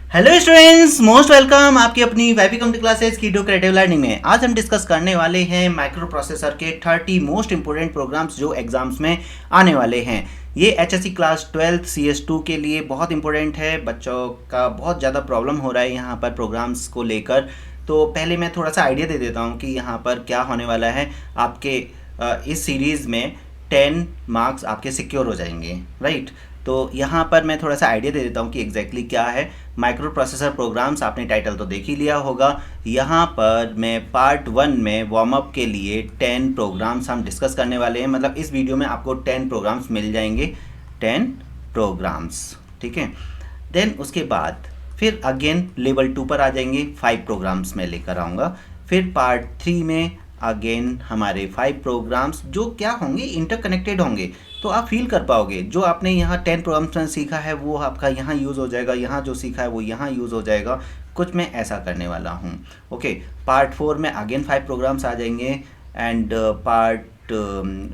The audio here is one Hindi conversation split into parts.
हेलो स्टूडेंट्स, मोस्ट वेलकम आपकी अपनी वाईपी कंप्यूटर क्लासेस की टू क्रिएटिव लर्निंग में। आज हम डिस्कस करने वाले हैं माइक्रो प्रोसेसर के 30 मोस्ट इंपोर्टेंट प्रोग्राम्स जो एग्जाम्स में आने वाले हैं। ये एचएससी क्लास 12 CS2 के लिए बहुत इंपॉर्टेंट है। बच्चों का बहुत ज़्यादा प्रॉब्लम हो रहा है यहाँ पर प्रोग्राम्स को लेकर। तो पहले मैं थोड़ा सा आइडिया दे देता हूँ कि यहाँ पर क्या होने वाला है। आपके इस सीरीज़ में 10 मार्क्स आपके सिक्योर हो जाएंगे, राइट। तो यहाँ पर मैं थोड़ा सा आइडिया दे देता हूँ कि एग्जैक्टली क्या है माइक्रो प्रोसेसर प्रोग्राम्स। आपने टाइटल तो देख ही लिया होगा। यहाँ पर मैं पार्ट 1 में वार्म अप के लिए 10 प्रोग्राम्स हम डिस्कस करने वाले हैं। मतलब इस वीडियो में आपको 10 प्रोग्राम्स मिल जाएंगे, 10 प्रोग्राम्स, ठीक है। देन उसके बाद फिर अगेन लेवल 2 पर आ जाएंगे, 5 प्रोग्राम्स मैं लेकर आऊँगा। फिर पार्ट 3 में अगेन हमारे 5 प्रोग्राम्स जो क्या होंगे, इंटरकनेक्टेड होंगे। तो आप फील कर पाओगे जो आपने यहाँ 10 प्रोग्राम्स में सीखा है वो आपका यहाँ यूज़ हो जाएगा, यहाँ जो सीखा है वो यहाँ यूज़ हो जाएगा। कुछ मैं ऐसा करने वाला हूँ। ओके, पार्ट 4 में अगेन 5 प्रोग्राम्स आ जाएंगे एंड पार्ट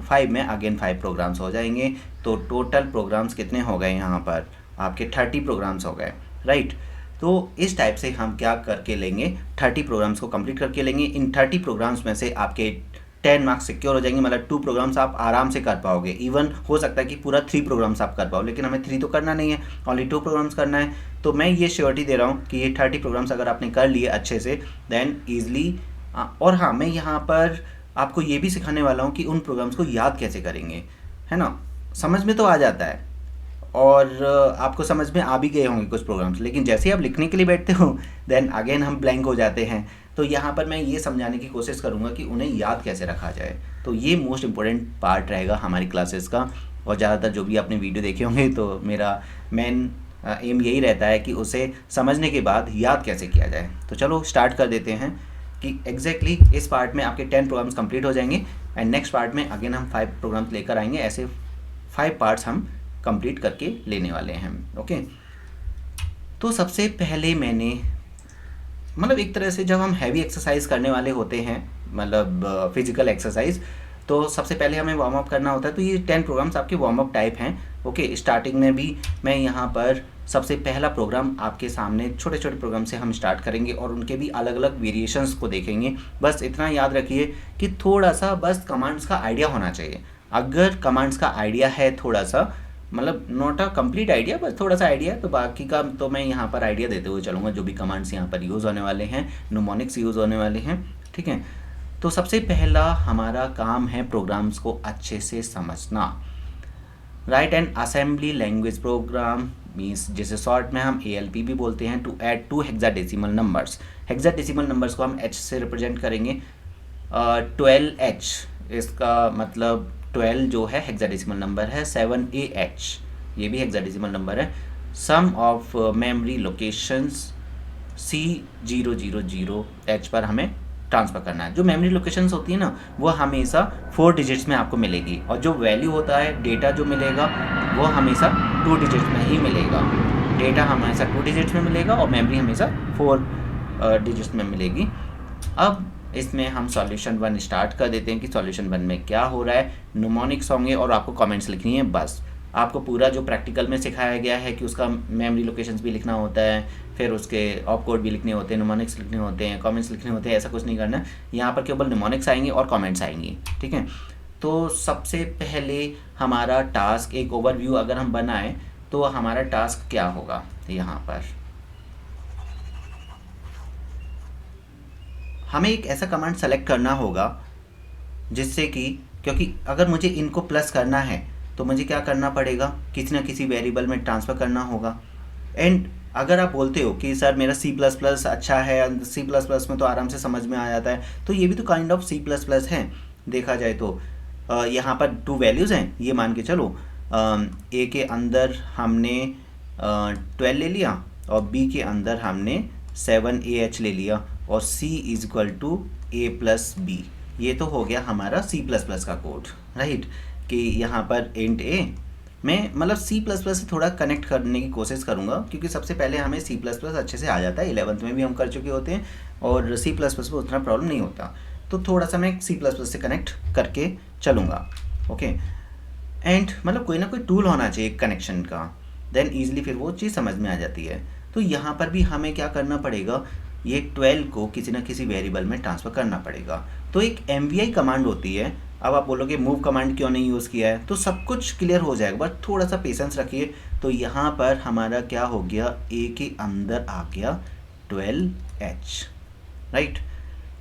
5 में अगेन 5 प्रोग्राम्स हो जाएंगे। तो टोटल प्रोग्राम्स कितने हो गए यहाँ पर आपके 30 प्रोग्राम्स हो गए, राइट। तो इस टाइप से हम क्या करके लेंगे, 30 प्रोग्राम्स को कंप्लीट करके लेंगे। इन 30 प्रोग्राम्स में से आपके 10 मार्क्स सिक्योर हो जाएंगे। मतलब 2 प्रोग्राम्स आप आराम से कर पाओगे। इवन हो सकता है कि पूरा 3 प्रोग्राम्स आप कर पाओ, लेकिन हमें 3 तो करना नहीं है, ओनली 2 प्रोग्राम्स करना है। तो मैं ये श्योरिटी दे रहा हूँ कि ये 30 प्रोग्राम्स अगर आपने कर लिए अच्छे से देन ईजिली। और हाँ, मैं यहाँ पर आपको ये भी सिखाने वाला हूँ कि उन प्रोग्राम्स को याद कैसे करेंगे, है ना। समझ में तो आ जाता है और आपको समझ में आ भी गए होंगे कुछ प्रोग्राम्स, लेकिन जैसे ही आप लिखने के लिए बैठते हो देन अगेन हम ब्लैंक हो जाते हैं। तो यहाँ पर मैं ये समझाने की कोशिश करूँगा कि उन्हें याद कैसे रखा जाए। तो ये मोस्ट इम्पोर्टेंट पार्ट रहेगा हमारी क्लासेस का। और ज़्यादातर जो भी आपने वीडियो देखे होंगे तो मेरा मेन एम यही रहता है कि उसे समझने के बाद याद कैसे किया जाए। तो चलो स्टार्ट कर देते हैं कि एग्जैक्टली इस पार्ट में आपके 10 प्रोग्राम्स कंप्लीट हो जाएंगे एंड नेक्स्ट पार्ट में अगेन हम 5 प्रोग्राम्स लेकर आएंगे। ऐसे 5 पार्ट्स हम कंप्लीट करके लेने वाले हैं। ओके, तो सबसे पहले मैंने मतलब एक तरह से जब हम हैवी एक्सरसाइज करने वाले होते हैं, मतलब फिजिकल एक्सरसाइज, तो सबसे पहले हमें वार्म अप करना होता है। तो ये 10 प्रोग्राम्स आपके वार्म अप टाइप हैं। ओके, स्टार्टिंग में भी मैं यहाँ पर सबसे पहला प्रोग्राम आपके सामने छोटे छोटे प्रोग्राम से हम स्टार्ट करेंगे और उनके भी अलग अलग वेरिएशंस को देखेंगे। बस इतना याद रखिए कि थोड़ा सा बस कमांड्स का आइडिया होना चाहिए। अगर कमांड्स का आइडिया है थोड़ा सा, मतलब नॉट अ कंप्लीट आइडिया, बस थोड़ा सा आइडिया, तो बाकी का तो मैं यहाँ पर आइडिया देते हुए चलूँगा। जो भी कमांड्स यहाँ पर यूज़ होने वाले हैं, न्यूमोनिक्स यूज़ होने वाले हैं, ठीक है। तो सबसे पहला हमारा काम है प्रोग्राम्स को अच्छे से समझना। Write and assembly language program means जिसे शॉर्ट में हम ALP भी बोलते हैं, to add 2 hexadecimal numbers. Hexadecimal numbers को हम H से रिप्रेजेंट करेंगे। 12H इसका मतलब 12 जो है हेक्साडेसिमल नंबर है। 7AH ये भी हेक्साडेसिमल नंबर है। सम ऑफ मेमोरी लोकेशंस C000H पर हमें ट्रांसफ़र करना है। जो मेमोरी लोकेशंस होती है ना, वो हमेशा 4 डिजिट्स में आपको मिलेगी और जो वैल्यू होता है, डेटा जो मिलेगा वो हमेशा 2 डिजिट्स में ही मिलेगा। डेटा हमेशा 2 डिजिट्स में मिलेगा और मेमोरी हमेशा 4 डिजिट्स में मिलेगी। अब इसमें हम सॉल्यूशन 1 स्टार्ट कर देते हैं कि सॉल्यूशन 1 में क्या हो रहा है। न्यूमोनिक्स होंगे और आपको कमेंट्स लिखनी है। बस आपको पूरा जो प्रैक्टिकल में सिखाया गया है कि उसका मेमोरी लोकेशंस भी लिखना होता है, फिर उसके ऑप कोड भी लिखने होते हैं, न्यूमोनिक्स लिखने होते हैं, कमेंट्स लिखने होते हैं, ऐसा कुछ नहीं करना। यहाँ पर केवल न्यूमोनिक्स आएंगे और कमेंट्स आएंगी, ठीक है। तो सबसे पहले हमारा टास्क, एक ओवरव्यू अगर हम बनाएं तो हमारा टास्क क्या होगा। यहाँ पर हमें एक ऐसा कमांड सेलेक्ट करना होगा जिससे कि, क्योंकि अगर मुझे इनको प्लस करना है तो मुझे क्या करना पड़ेगा, किसी ना किसी वेरिएबल में ट्रांसफ़र करना होगा। एंड अगर आप बोलते हो कि सर मेरा C++ अच्छा है, C++ में तो आराम से समझ में आ जाता है, तो ये भी तो काइंड ऑफ C++ है देखा जाए तो। यहाँ पर 2 वैल्यूज़ हैं, ये मान के चलो। A के अंदर हमने 12 ले लिया और B के अंदर हमने 7AH ले लिया और C = A+B। ये तो हो गया हमारा C++ का कोड, राइट। कि यहाँ पर इंट A मैं मतलब C++ से थोड़ा कनेक्ट करने की कोशिश करूँगा, क्योंकि सबसे पहले हमें C++ अच्छे से आ जाता है, 11th में भी हम कर चुके होते हैं और C++ में उतना प्रॉब्लम नहीं होता। तो थोड़ा सा मैं C++ से कनेक्ट करके चलूँगा। ओके, एंड मतलब कोई ना कोई टूल होना चाहिए कनेक्शन का, देन ईजिली फिर वो चीज़ समझ में आ जाती है। तो यहाँ पर भी हमें क्या करना पड़ेगा, ये 12 को किसी ना किसी वेरिएबल में ट्रांसफ़र करना पड़ेगा। तो एक MVI कमांड होती है। अब आप बोलोगे मूव कमांड क्यों नहीं यूज़ किया है, तो सब कुछ क्लियर हो जाएगा, बस थोड़ा सा पेशेंस रखिए। तो यहाँ पर हमारा क्या हो गया, ए के अंदर आ गया 12H, राइट।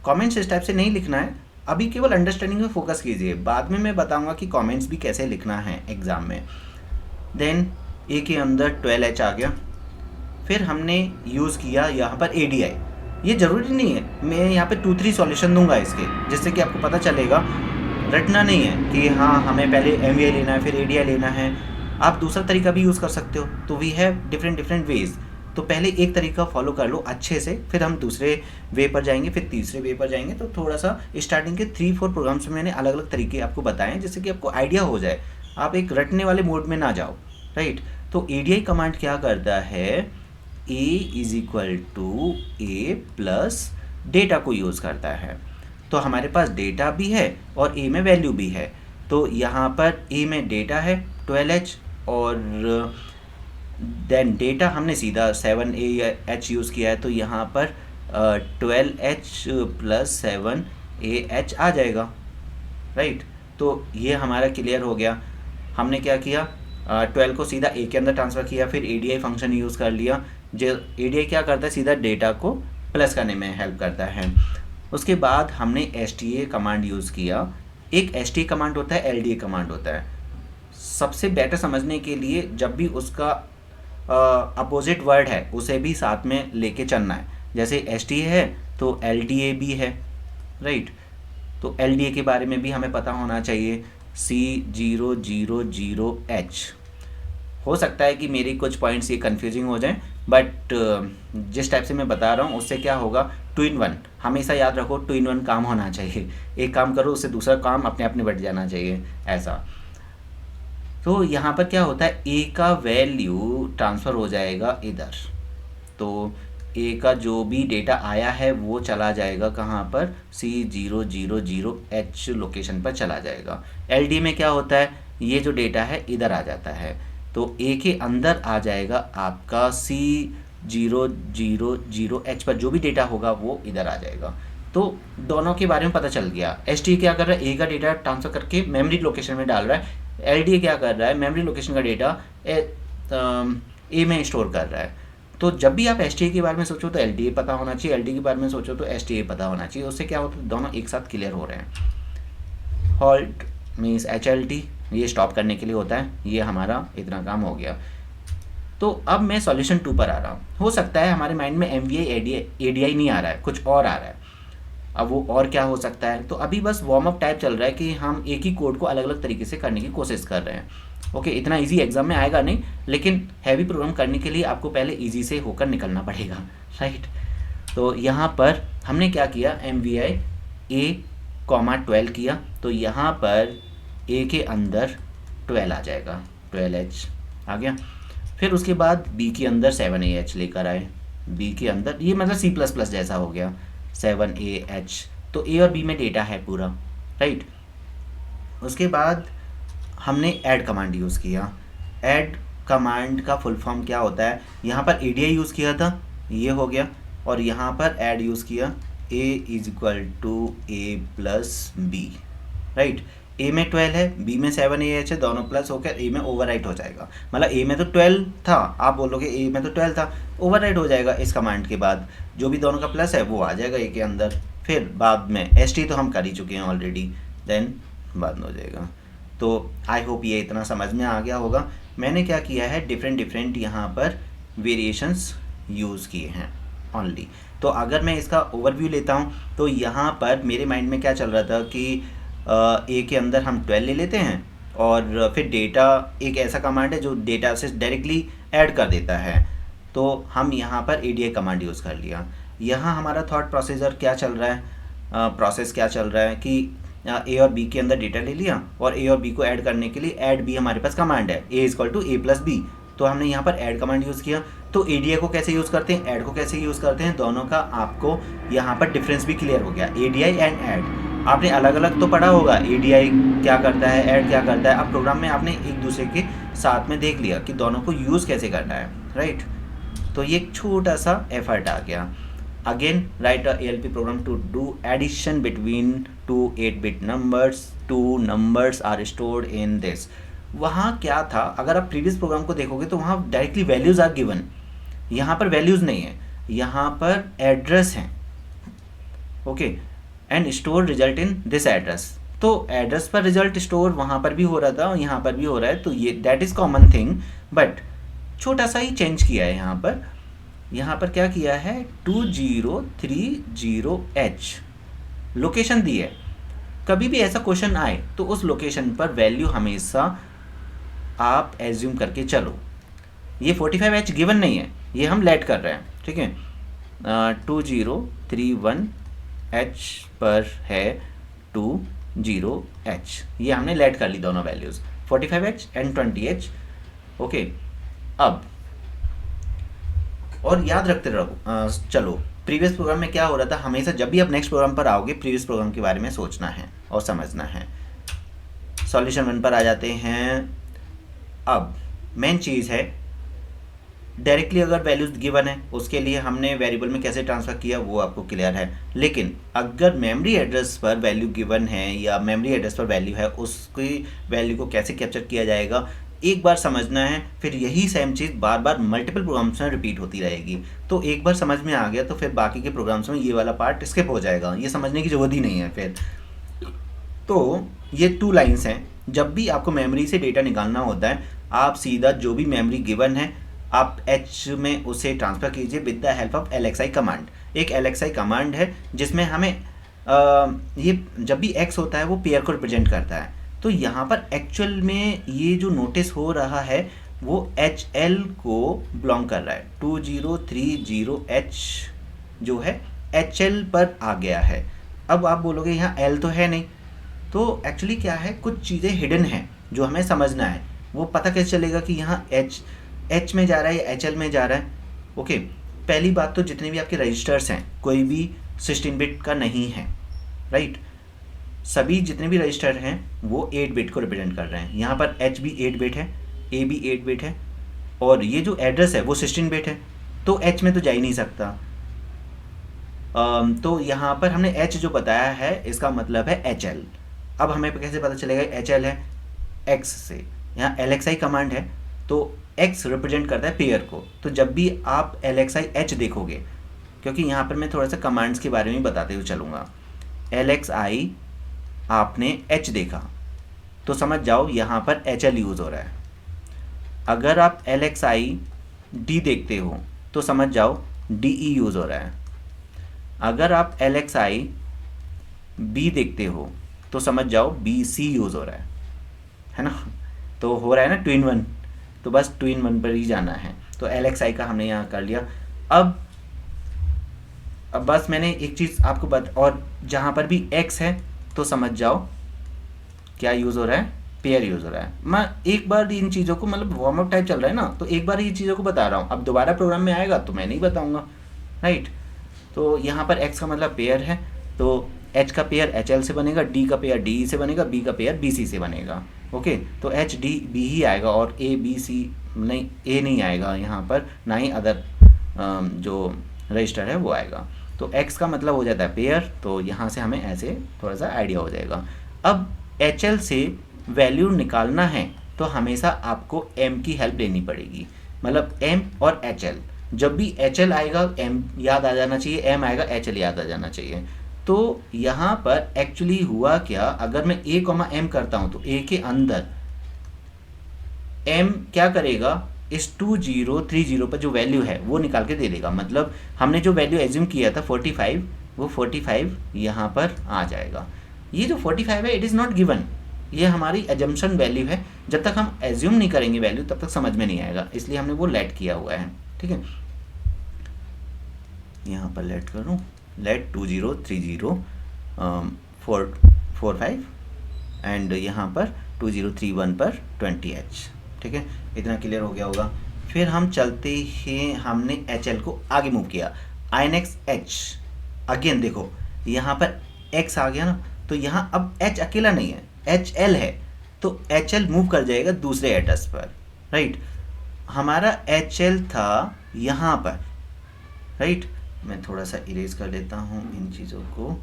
कमेंट्स इस टाइप से नहीं लिखना है, अभी केवल अंडरस्टैंडिंग में फोकस कीजिए, बाद में मैं बताऊंगा कि कमेंट्स भी कैसे लिखना है एग्ज़ाम में। देन ए के अंदर 12H आ गया। फिर हमने यूज़ किया यहाँ पर ADI। ये ज़रूरी नहीं है, मैं यहाँ पे 2-3 सॉल्यूशन दूंगा इसके, जिससे कि आपको पता चलेगा, रटना नहीं है कि हाँ हमें पहले MVI लेना है फिर ADI लेना है। आप दूसरा तरीका भी यूज़ कर सकते हो। तो वी हैव डिफरेंट वेज। तो पहले एक तरीका फॉलो कर लो अच्छे से, फिर हम दूसरे वे पर जाएंगे, फिर तीसरे वे पर जाएंगे। तो थोड़ा सा स्टार्टिंग के 3-4 प्रोग्राम्स में मैंने अलग अलग तरीके आपको बताएं, जिससे कि आपको आइडिया हो जाए, आप एक रटने वाले मोड में ना जाओ, राइट। तो ADI कमांड क्या करता है, A = A प्लस डेटा को यूज़ करता है। तो हमारे पास डेटा भी है और A में वैल्यू भी है। तो यहाँ पर A में डेटा है 12H, और देन डेटा हमने सीधा 7AH यूज़ किया है, तो यहाँ पर 12H + 7AH आ जाएगा, राइट। तो ये हमारा क्लियर हो गया। हमने क्या किया, 12 को सीधा A के अंदर ट्रांसफ़र किया, फिर ADI फंक्शन यूज़ कर लिया। जो ADI क्या करता है, सीधा डेटा को प्लस करने में हेल्प करता है। उसके बाद हमने STA कमांड यूज़ किया। एक STA कमांड होता है, LDA कमांड होता है। सबसे बेटर समझने के लिए जब भी उसका अपोजिट वर्ड है उसे भी साथ में लेके चलना है। जैसे STA है तो LDA भी है, राइट। तो LDA के बारे में भी हमें पता होना चाहिए, C000H। हो सकता है कि मेरी कुछ पॉइंट्स ये कंफ्यूजिंग हो जाएं, बट जिस टाइप से मैं बता रहा हूँ उससे क्या होगा, 2 in 1 हमेशा याद रखो, 2 in 1 काम होना चाहिए। एक काम करो उससे दूसरा काम अपने आप निपट जाना चाहिए, ऐसा। तो यहाँ पर क्या होता है, A का वैल्यू ट्रांसफ़र हो जाएगा इधर। तो A का जो भी डेटा आया है वो चला जाएगा कहाँ पर, C000H लोकेशन पर चला जाएगा। LD में क्या होता है, ये जो डेटा है इधर आ जाता है, तो A के अंदर आ जाएगा आपका C000H पर जो भी डेटा होगा वो इधर आ जाएगा। तो दोनों के बारे में पता चल गया। STA क्या कर रहा है, A का डेटा ट्रांसफ़र करके मेमोरी लोकेशन में डाल रहा है। LDA क्या कर रहा है, मेमोरी लोकेशन का डेटा A में स्टोर कर रहा है। तो जब भी आप STA के बारे में सोचो तो LDA पता होना चाहिए, LDA के बारे में सोचो तो STA पता होना चाहिए। उससे क्या होता है, दोनों एक साथ क्लियर हो रहे हैं। हॉल्ट मीन्स HLT, ये स्टॉप करने के लिए होता है। ये हमारा इतना काम हो गया। तो अब मैं सॉल्यूशन 2 पर आ रहा हूँ। हो सकता है हमारे माइंड में MVI ADI नहीं आ रहा है, कुछ और आ रहा है। अब वो और क्या हो सकता है, तो अभी बस वार्म अप टाइप चल रहा है कि हम एक ही कोड को अलग अलग तरीके से करने की कोशिश कर रहे हैं। ओके, इतना इजी एग्जाम में आएगा नहीं, लेकिन हैवी प्रोग्राम करने के लिए आपको पहले इजी से होकर निकलना पड़ेगा, राइट। तो यहाँ पर हमने क्या किया, MVI A,12 किया, तो यहाँ पर A के अंदर 12 आ जाएगा, 12H आ गया। फिर उसके बाद B के अंदर 7AH लेकर आए, B के अंदर, ये मतलब C++ जैसा हो गया, 7AH। तो A और B में डेटा है पूरा, राइट। उसके बाद हमने ऐड कमांड यूज़ किया। ऐड कमांड का फुल फॉर्म क्या होता है, यहाँ पर ADI यूज़ किया था, ये हो गया, और यहाँ पर ऐड यूज़ किया, A = A + B, right. A में 12 है, B में 7AH है, दोनों प्लस होकर A में ओवरराइट हो जाएगा। मतलब A में तो 12 था, आप बोलोगे A में तो 12 था, ओवरराइट हो जाएगा इस कमांड के बाद। जो भी दोनों का प्लस है वो आ जाएगा A के अंदर। फिर बाद में ST तो हम कर ही चुके हैं ऑलरेडी, देन बाद में हो जाएगा। तो आई होप ये इतना समझ में आ गया होगा। मैंने क्या किया है, डिफरेंट यहाँ पर वेरिएशंस यूज़ किए हैं ओनली। तो अगर मैं इसका ओवरव्यू लेता हूँ तो यहाँ पर मेरे माइंड में क्या चल रहा था कि A के अंदर हम 12 ले लेते हैं, और फिर डेटा एक ऐसा कमांड है जो डेटा से डायरेक्टली ऐड कर देता है। तो हम यहाँ पर ADI कमांड यूज़ कर लिया। यहाँ हमारा थॉट प्रोसेसर क्या चल रहा है, प्रोसेस क्या चल रहा है कि A और B के अंदर डेटा ले लिया, और A और B को ऐड करने के लिए ऐड B हमारे पास कमांड है, A = A + B। तो हमने यहाँ पर ऐड कमांड यूज़ किया। तो ADI को कैसे यूज़ करते हैं, ऐड को कैसे यूज़ करते हैं, दोनों का आपको यहाँ पर डिफरेंस भी क्लियर हो गया। ADI एंड ऐड आपने अलग अलग तो पढ़ा होगा, ADI क्या करता है, ऐड क्या करता है। अब प्रोग्राम में आपने एक दूसरे के साथ में देख लिया कि दोनों को यूज़ कैसे करना है, राइट। तो ये एक छोटा सा एफर्ट आ गया। Again write a ALP program to do addition between two 8-bit numbers, two numbers are stored in this. वहाँ क्या था, अगर आप प्रीवियस प्रोग्राम को देखोगे तो वहाँ डायरेक्टली वैल्यूज़ आर गिवन, यहाँ पर वैल्यूज़ नहीं है, यहाँ पर एड्रेस हैं। Okay, and store result in this address. तो एड्रेस पर रिजल्ट स्टोर वहाँ पर भी हो रहा था और यहाँ पर भी हो रहा है, तो ये that is common thing, but छोटा सा ही चेंज किया है यहाँ पर। यहाँ पर क्या किया है, 2030H लोकेशन दी है। कभी भी ऐसा क्वेश्चन आए तो उस लोकेशन पर वैल्यू हमेशा आप एज्यूम करके चलो। ये 45H गिवन नहीं है, ये हम लेट कर रहे हैं, ठीक है। 2031H पर है 20H, ये हमने लेट कर ली दोनों values, 45H and 20H। Okay, अब और याद रखते रहो, चलो प्रीवियस प्रोग्राम में क्या हो रहा था, हमेशा जब भी आप नेक्स्ट प्रोग्राम पर आओगे प्रीवियस प्रोग्राम के बारे में सोचना है और समझना है। सॉल्यूशन 1 पर आ जाते हैं। अब मेन चीज़ है, डायरेक्टली अगर वैल्यूज गिवन है उसके लिए हमने वेरिएबल में कैसे ट्रांसफ़र किया वो आपको क्लियर है, लेकिन अगर मेमोरी एड्रेस पर वैल्यू गिवन है या मेमोरी एड्रेस पर वैल्यू है, उसकी वैल्यू को कैसे कैप्चर किया जाएगा एक बार समझना है, फिर यही सेम चीज़ बार बार मल्टीपल प्रोग्राम्स में रिपीट होती रहेगी। तो एक बार समझ में आ गया तो फिर बाकी के प्रोग्राम्स में ये वाला पार्ट स्किप हो जाएगा, ये समझने की ज़रूरत ही नहीं है फिर। तो ये 2 लाइन्स हैं, जब भी आपको मेमोरी से डेटा निकालना होता है आप सीधा जो भी मेमोरी गिवन है आप H में उसे ट्रांसफ़र कीजिए with the help of LXI command. एक LXI कमांड है जिसमें हमें ये जब भी X होता है वो पेयर को रिप्रेजेंट करता है। तो यहाँ पर एक्चुअल में ये जो नोटिस हो रहा है वो HL को बिलोंग कर रहा है। 2030H जो है HL पर आ गया है। अब आप बोलोगे यहाँ L तो है नहीं, तो एक्चुअली क्या है, कुछ चीज़ें हिडन हैं जो हमें समझना है। वो पता कैसे चलेगा कि यहाँ H में जा रहा है या HL में जा रहा है। ओके, पहली बात तो जितने भी आपके रजिस्टर्स हैं कोई भी 16-bit का नहीं है, राइट। सभी जितने भी रजिस्टर हैं वो 8-bit को रिप्रेजेंट कर रहे हैं। यहाँ पर H भी 8-bit है, A भी 8-bit है, और ये जो एड्रेस है वो 16-bit है, तो H में तो जा ही नहीं सकता। तो यहाँ पर हमने H जो बताया है इसका मतलब है HL। अब हमें कैसे पता चलेगा HL है, X से, यहाँ LXI कमांड है तो X रिप्रेजेंट करता है पेयर को। तो जब भी आप LXI H देखोगे, क्योंकि यहाँ पर मैं थोड़ा सा कमांड्स के बारे में बताते हुए चलूँगा। LXI आपने H देखा तो समझ जाओ यहाँ पर HL यूज़ हो रहा है। अगर आप LXI D देखते हो तो समझ जाओ DE यूज़ हो रहा है। अगर आप LXI B देखते हो तो समझ जाओ BC यूज़ हो रहा है ना। तो हो रहा है ना 2-in-1, तो बस 2-in-1 पर ही जाना है। तो LXI का हमने यहाँ कर लिया। अब बस मैंने एक चीज़ आपको और जहाँ पर भी X है तो समझ जाओ क्या यूज़ हो रहा है, पेयर यूज़ हो रहा है। मैं एक बार इन चीज़ों को, मतलब वार्म अप टाइप चल रहा है ना, तो एक बार ये चीज़ों को बता रहा हूँ। अब दोबारा प्रोग्राम में आएगा तो मैं नहीं बताऊँगा, राइट। तो यहाँ पर X का मतलब पेयर है, तो H का पेयर HL से बनेगा, D का पेयर DE से बनेगा, B का पेयर BC से बनेगा। ओके, तो H D B ही आएगा और A B C नहीं, A नहीं आएगा यहाँ पर, ना ही अदर जो रजिस्टर है वो आएगा। तो X का मतलब हो जाता है पेयर, तो यहाँ से हमें ऐसे थोड़ा सा आइडिया हो जाएगा। अब HL से वैल्यू निकालना है तो हमेशा आपको M की हेल्प लेनी पड़ेगी, मतलब M और HL। जब भी HL आएगा M याद आ जाना चाहिए, M आएगा HL याद आ जाना चाहिए। तो यहाँ पर एक्चुअली हुआ क्या, अगर मैं A, M करता हूँ तो A के अंदर M क्या करेगा, इस 2030 पर जो वैल्यू है वो निकाल के दे देगा। मतलब हमने जो वैल्यू एज्यूम किया था 45, वो 45 यहाँ पर आ जाएगा। ये जो 45 है इट इज़ नॉट गिवन, ये हमारी एजम्पशन वैल्यू है। जब तक हम एज्यूम नहीं करेंगे वैल्यू तब तक समझ में नहीं आएगा, इसलिए हमने वो लेट किया हुआ है, ठीक है। यहाँ पर लेट करूँ, लेट 2030 एंड यहाँ पर 2031 पर 20H, ठीक है। इतना क्लियर हो गया होगा। फिर हम चलते हैं, हमने HL को आगे मूव किया, INX H। अगेन देखो यहाँ पर X आ गया ना, तो यहाँ अब H अकेला नहीं है, HL है, तो HL मूव कर जाएगा दूसरे एड्रेस पर, राइट। हमारा HL था यहाँ पर, राइट। मैं थोड़ा सा इरेज कर लेता हूँ इन चीज़ों को।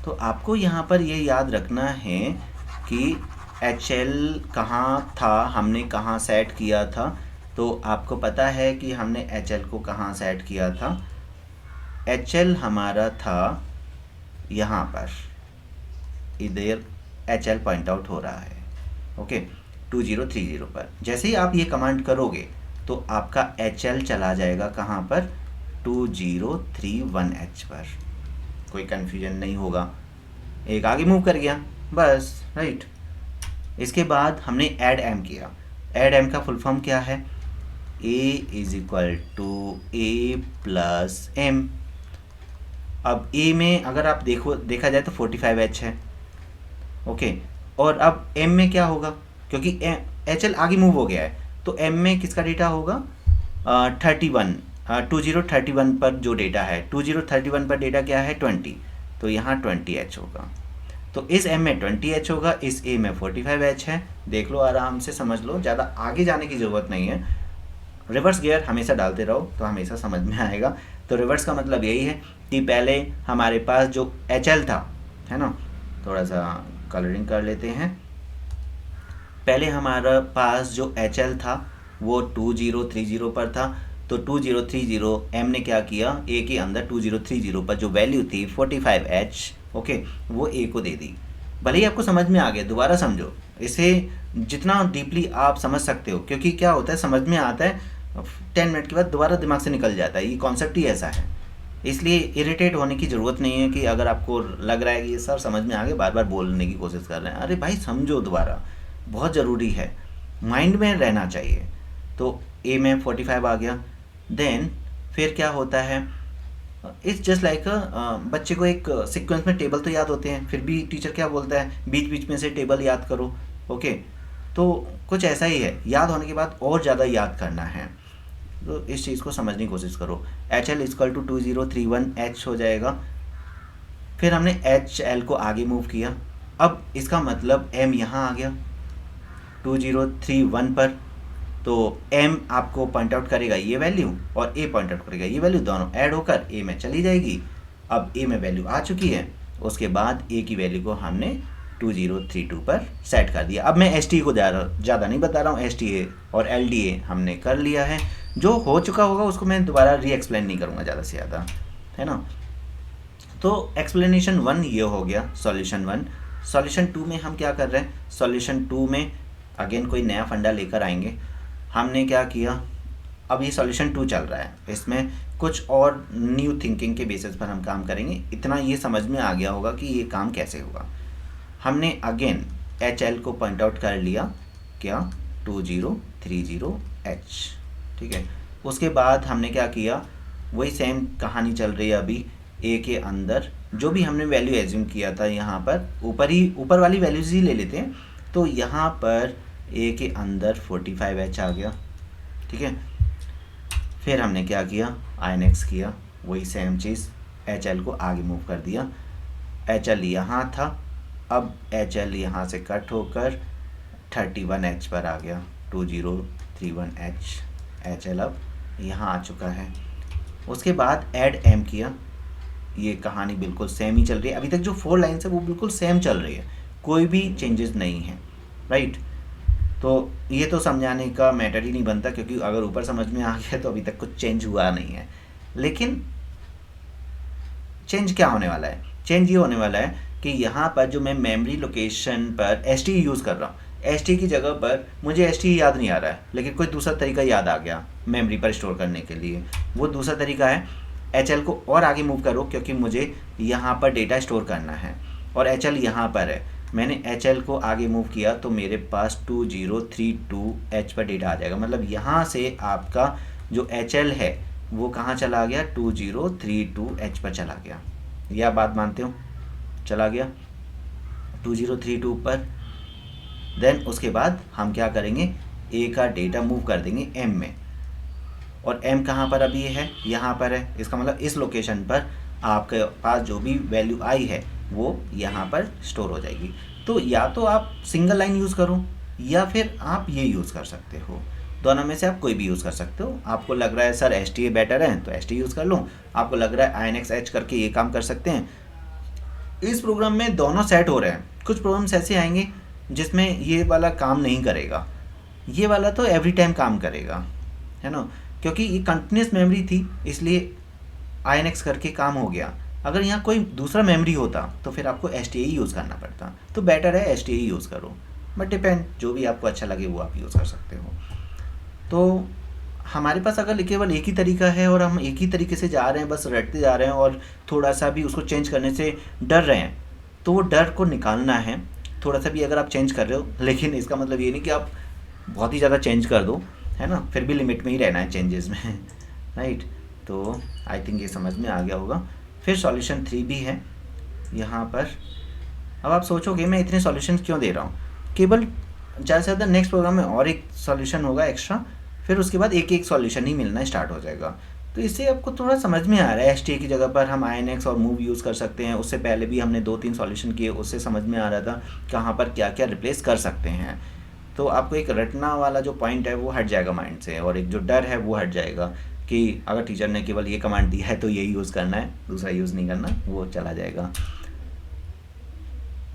तो आपको यहाँ पर ये याद रखना है कि HL कहाँ था, हमने कहाँ सेट किया था। तो आपको पता है कि हमने HL को कहाँ सेट किया था। HL हमारा था यहाँ पर, इधर HL पॉइंट आउट हो रहा है, ओके, 2030 पर। जैसे ही आप ये कमांड करोगे तो आपका HL चला जाएगा कहाँ पर, 2031H पर। कोई कन्फ्यूजन नहीं होगा, एक आगे मूव कर गया बस, राइट। इसके बाद हमने ऐड एम किया। ऐड एम का फुल फॉर्म क्या है, A is equal to A plus M। अब A में अगर आप देखा जाए तो 45H है, ओके। और अब M में क्या होगा, क्योंकि HL आगे मूव हो गया है, तो M में किसका डेटा होगा, 2031 पर जो डेटा है, 2031 पर डेटा क्या है, 20, तो यहाँ 20H होगा। तो इस M में 20H होगा, इस A में 45H है। देख लो, आराम से समझ लो, ज़्यादा आगे जाने की ज़रूरत नहीं है। रिवर्स गियर हमेशा डालते रहो तो हमेशा समझ में आएगा। तो रिवर्स का मतलब यही है कि पहले हमारे पास जो HL था, है ना, थोड़ा सा कलरिंग कर लेते हैं। पहले हमारा पास जो HL था वो 2030 पर था, तो 2030 M ने क्या किया, A के अंदर 2030 पर जो वैल्यू थी 45H, ओके, वो A को दे दी। भले ही आपको समझ में आ गया, दोबारा समझो इसे, जितना डीपली आप समझ सकते हो, क्योंकि क्या होता है, समझ में आता है 10 मिनट के बाद दोबारा दिमाग से निकल जाता है, ये कॉन्सेप्ट ही ऐसा है। इसलिए इरिटेट होने की ज़रूरत नहीं है कि अगर आपको लग रहा है कि ये सब समझ में आ गया, बार बार बोलने की कोशिश कर रहे हैं, अरे भाई समझो दोबारा, बहुत ज़रूरी है, माइंड में रहना चाहिए। तो A में 45 आ गया। देन फिर क्या होता है, इट्स जस्ट लाइक बच्चे को एक सीक्वेंस में टेबल तो याद होते हैं, फिर भी टीचर क्या बोलता है, बीच बीच में से टेबल याद करो, ओके। तो कुछ ऐसा ही है, याद होने के बाद और ज़्यादा याद करना है, तो इस चीज़ को समझने की कोशिश करो। HL इक्वल टू 2031H हो जाएगा। फिर हमने HL को आगे मूव किया। अब इसका मतलब M यहाँ आ गया 2031 पर, तो M आपको पॉइंट आउट करेगा ये वैल्यू और A पॉइंट आउट करेगा ये वैल्यू, दोनों ऐड होकर A में चली जाएगी। अब A में वैल्यू आ चुकी है, उसके बाद A की वैल्यू को हमने 2032 पर सेट कर दिया। अब मैं STA को ज़्यादा नहीं बता रहा हूँ, STA और LDA हमने कर लिया है। जो हो चुका होगा उसको मैं दोबारा री एक्सप्लेन नहीं करूँगा ज़्यादा से ज़्यादा, है ना। तो एक्सप्लेनेशन 1 ये हो गया, सॉल्यूशन 1। सॉल्यूशन 2 में हम क्या कर रहे हैं, सॉल्यूशन 2 में अगेन कोई नया फंडा लेकर आएंगे। हमने क्या किया, अब ये सॉल्यूशन 2 चल रहा है, इसमें कुछ और न्यू थिंकिंग के बेसिस पर हम काम करेंगे। इतना ये समझ में आ गया होगा कि ये काम कैसे होगा। हमने अगेन HL को पॉइंट आउट कर लिया, क्या, 2030H, ठीक है। उसके बाद हमने क्या किया, वही सेम कहानी चल रही है अभी। A के अंदर जो भी हमने वैल्यू एज्यूम किया था, यहाँ पर ऊपर वाली वैल्यूज ही ले लेते हैं। तो यहाँ पर A के अंदर 45H आ गया, ठीक है। फिर हमने क्या किया, INX किया, वही सेम चीज़, HL को आगे मूव कर दिया। HL यहाँ था, अब HL यहाँ से कट होकर 31H पर आ गया, 2031H। HL अब यहाँ आ चुका है। उसके बाद ऐड M किया, ये कहानी बिल्कुल सेम ही चल रही है, अभी तक जो 4 लाइन्स है वो बिल्कुल सेम चल रही है, कोई भी चेंजेस नहीं है, राइट। तो ये तो समझाने का मैटर ही नहीं बनता, क्योंकि अगर ऊपर समझ में आ गया तो अभी तक कुछ चेंज हुआ नहीं है। लेकिन चेंज क्या होने वाला है, चेंज ये होने वाला है कि यहाँ पर जो मैं मेमोरी लोकेशन पर ST यूज़ कर रहा हूँ, ST की जगह पर मुझे ST याद नहीं आ रहा है, लेकिन कोई दूसरा तरीका याद आ गया मेमोरी पर स्टोर करने के लिए। वो दूसरा तरीका है HL को और आगे मूव करो, क्योंकि मुझे यहाँ पर डेटा स्टोर करना है और HL यहाँ पर है। मैंने HL को आगे मूव किया तो मेरे पास 2032H पर डेटा आ जाएगा। मतलब यहाँ से आपका जो HL है वो कहाँ चला गया, 2032H पर चला गया। यह बात मानते हो, चला गया 2032 पर। देन उसके बाद हम क्या करेंगे, A का डेटा मूव कर देंगे M में, और M कहाँ पर अभी है, यहाँ पर है। इसका मतलब इस लोकेशन पर आपके पास जो भी वैल्यू आई है वो यहाँ पर स्टोर हो जाएगी। तो या तो आप सिंगल लाइन यूज़ करो या फिर आप ये यूज़ कर सकते हो, दोनों में से आप कोई भी यूज़ कर सकते हो। आपको लग रहा है सर एच बेटर है तो एच यूज़ कर लो, आपको लग रहा है INX-H करके ये काम कर सकते हैं। इस प्रोग्राम में दोनों सेट हो रहे हैं। कुछ प्रोग्राम्स ऐसे आएंगे जिसमें ये वाला काम नहीं करेगा, ये वाला तो एवरी टाइम काम करेगा, है ना, क्योंकि ये कंटिन्यूस मेमोरी थी इसलिए INX करके काम हो गया। अगर यहाँ कोई दूसरा मेमोरी होता तो फिर आपको STA यूज़ करना पड़ता, तो बेटर है STA यूज़ करो, बट डिपेंड, जो भी आपको अच्छा लगे वो आप यूज़ कर सकते हो। तो हमारे पास अगर केवल एक ही तरीका है और हम एक ही तरीके से जा रहे हैं, बस रटते जा रहे हैं और थोड़ा सा भी उसको चेंज करने से डर रहे हैं, तो वो डर को निकालना है। थोड़ा सा भी अगर आप चेंज कर रहे हो, लेकिन इसका मतलब ये नहीं कि आप बहुत ही ज़्यादा चेंज कर दो, है ना, फिर भी लिमिट में ही रहना है चेंजेस में, राइट। तो आई थिंक ये समझ में आ गया होगा। फिर सॉल्यूशन 3 भी है यहाँ पर। अब आप सोचोगे मैं इतने सॉल्यूशन क्यों दे रहा हूँ, केवल ज़्यादा से ज़्यादा नेक्स्ट प्रोग्राम में और एक सॉल्यूशन होगा एक्स्ट्रा, फिर उसके बाद एक एक सॉल्यूशन ही मिलना स्टार्ट हो जाएगा। तो इससे आपको थोड़ा समझ में आ रहा है STA की जगह पर हम INX और मूव यूज़ कर सकते हैं। उससे पहले भी हमने 2-3 सॉल्यूशन किए, उससे समझ में आ रहा था कहाँ पर क्या क्या रिप्लेस कर सकते हैं। तो आपको एक रटना वाला जो पॉइंट है वो हट जाएगा माइंड से, और एक जो डर है वो हट जाएगा कि अगर टीचर ने केवल ये कमांड दी है तो यही यूज़ करना है, दूसरा यूज़ नहीं करना, वो चला जाएगा।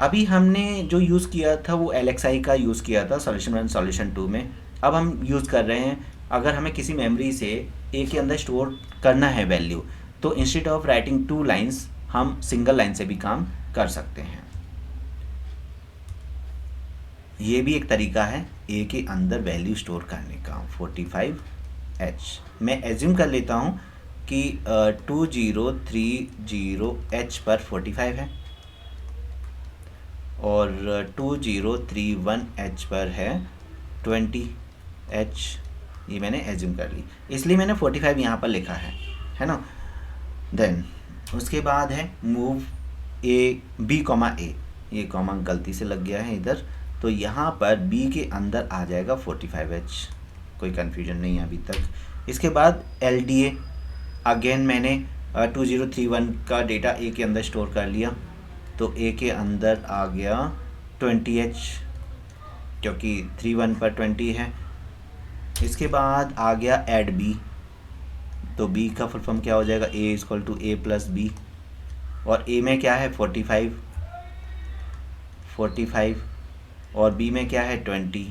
अभी हमने जो यूज़ किया था वो LXI का यूज़ किया था सॉल्यूशन 1 सॉल्यूशन 2 में। अब हम यूज़ कर रहे हैं, अगर हमें किसी मेमोरी से ए के अंदर स्टोर करना है वैल्यू, तो इंस्टेड ऑफ राइटिंग 2 लाइन्स हम सिंगल लाइन से भी काम कर सकते हैं। ये भी एक तरीका है ए के अंदर वैल्यू स्टोर करने का। 45H मैं एज्यूम कर लेता हूँ कि 2030H पर 45 है और 2031H पर है 20H, ये मैंने एज्यूम कर ली, इसलिए मैंने 45 यहाँ पर लिखा है ना। देन उसके बाद है मूव B, A, ये कॉमा गलती से लग गया है इधर, तो यहाँ पर B के अंदर आ जाएगा 45H, कोई कन्फ्यूजन नहीं है अभी तक। इसके बाद LDA, अगेन मैंने 2031 का डेटा A के अंदर स्टोर कर लिया, तो A के अंदर आ गया 20H, क्योंकि 31 पर 20 है। इसके बाद आ गया ऐड B, तो B का फुल फॉर्म क्या हो जाएगा, A equal to A plus B, और A में क्या है 45 और B में क्या है 20,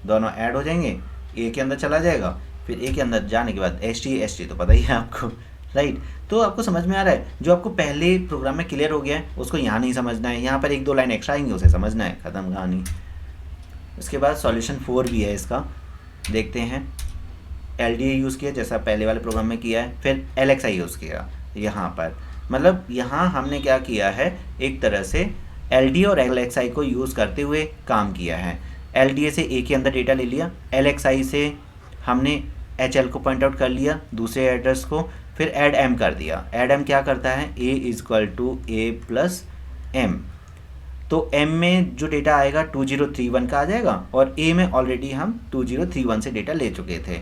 दोनों ऐड हो जाएंगे, A के अंदर चला जाएगा, फिर A के अंदर जाने के बाद ST तो पता ही है आपको, राइट। तो आपको समझ में आ रहा है, जो आपको पहले प्रोग्राम में क्लियर हो गया है उसको यहाँ नहीं समझना है, यहाँ पर 1-2 लाइन एक्स्ट्रा आएंगे उसे समझना है, ख़त्म कहानी। उसके बाद सॉल्यूशन 4 भी है इसका, देखते हैं। LDA यूज़ किया जैसा पहले वाले प्रोग्राम में किया है, फिर LXI यूज़ किया यहाँ पर, मतलब यहाँ हमने क्या किया है, एक तरह से LDA और LXI को यूज़ करते हुए काम किया है। LDA से A के अंदर डेटा ले लिया, LXI से हमने HL को पॉइंट आउट कर लिया, दूसरे एड्रेस को, फिर ऐड M कर दिया। ऐड M क्या करता है, A equal to A plus M, तो M में जो डेटा आएगा 2031 का आ जाएगा, और A में ऑलरेडी हम 2031 से डेटा ले चुके थे।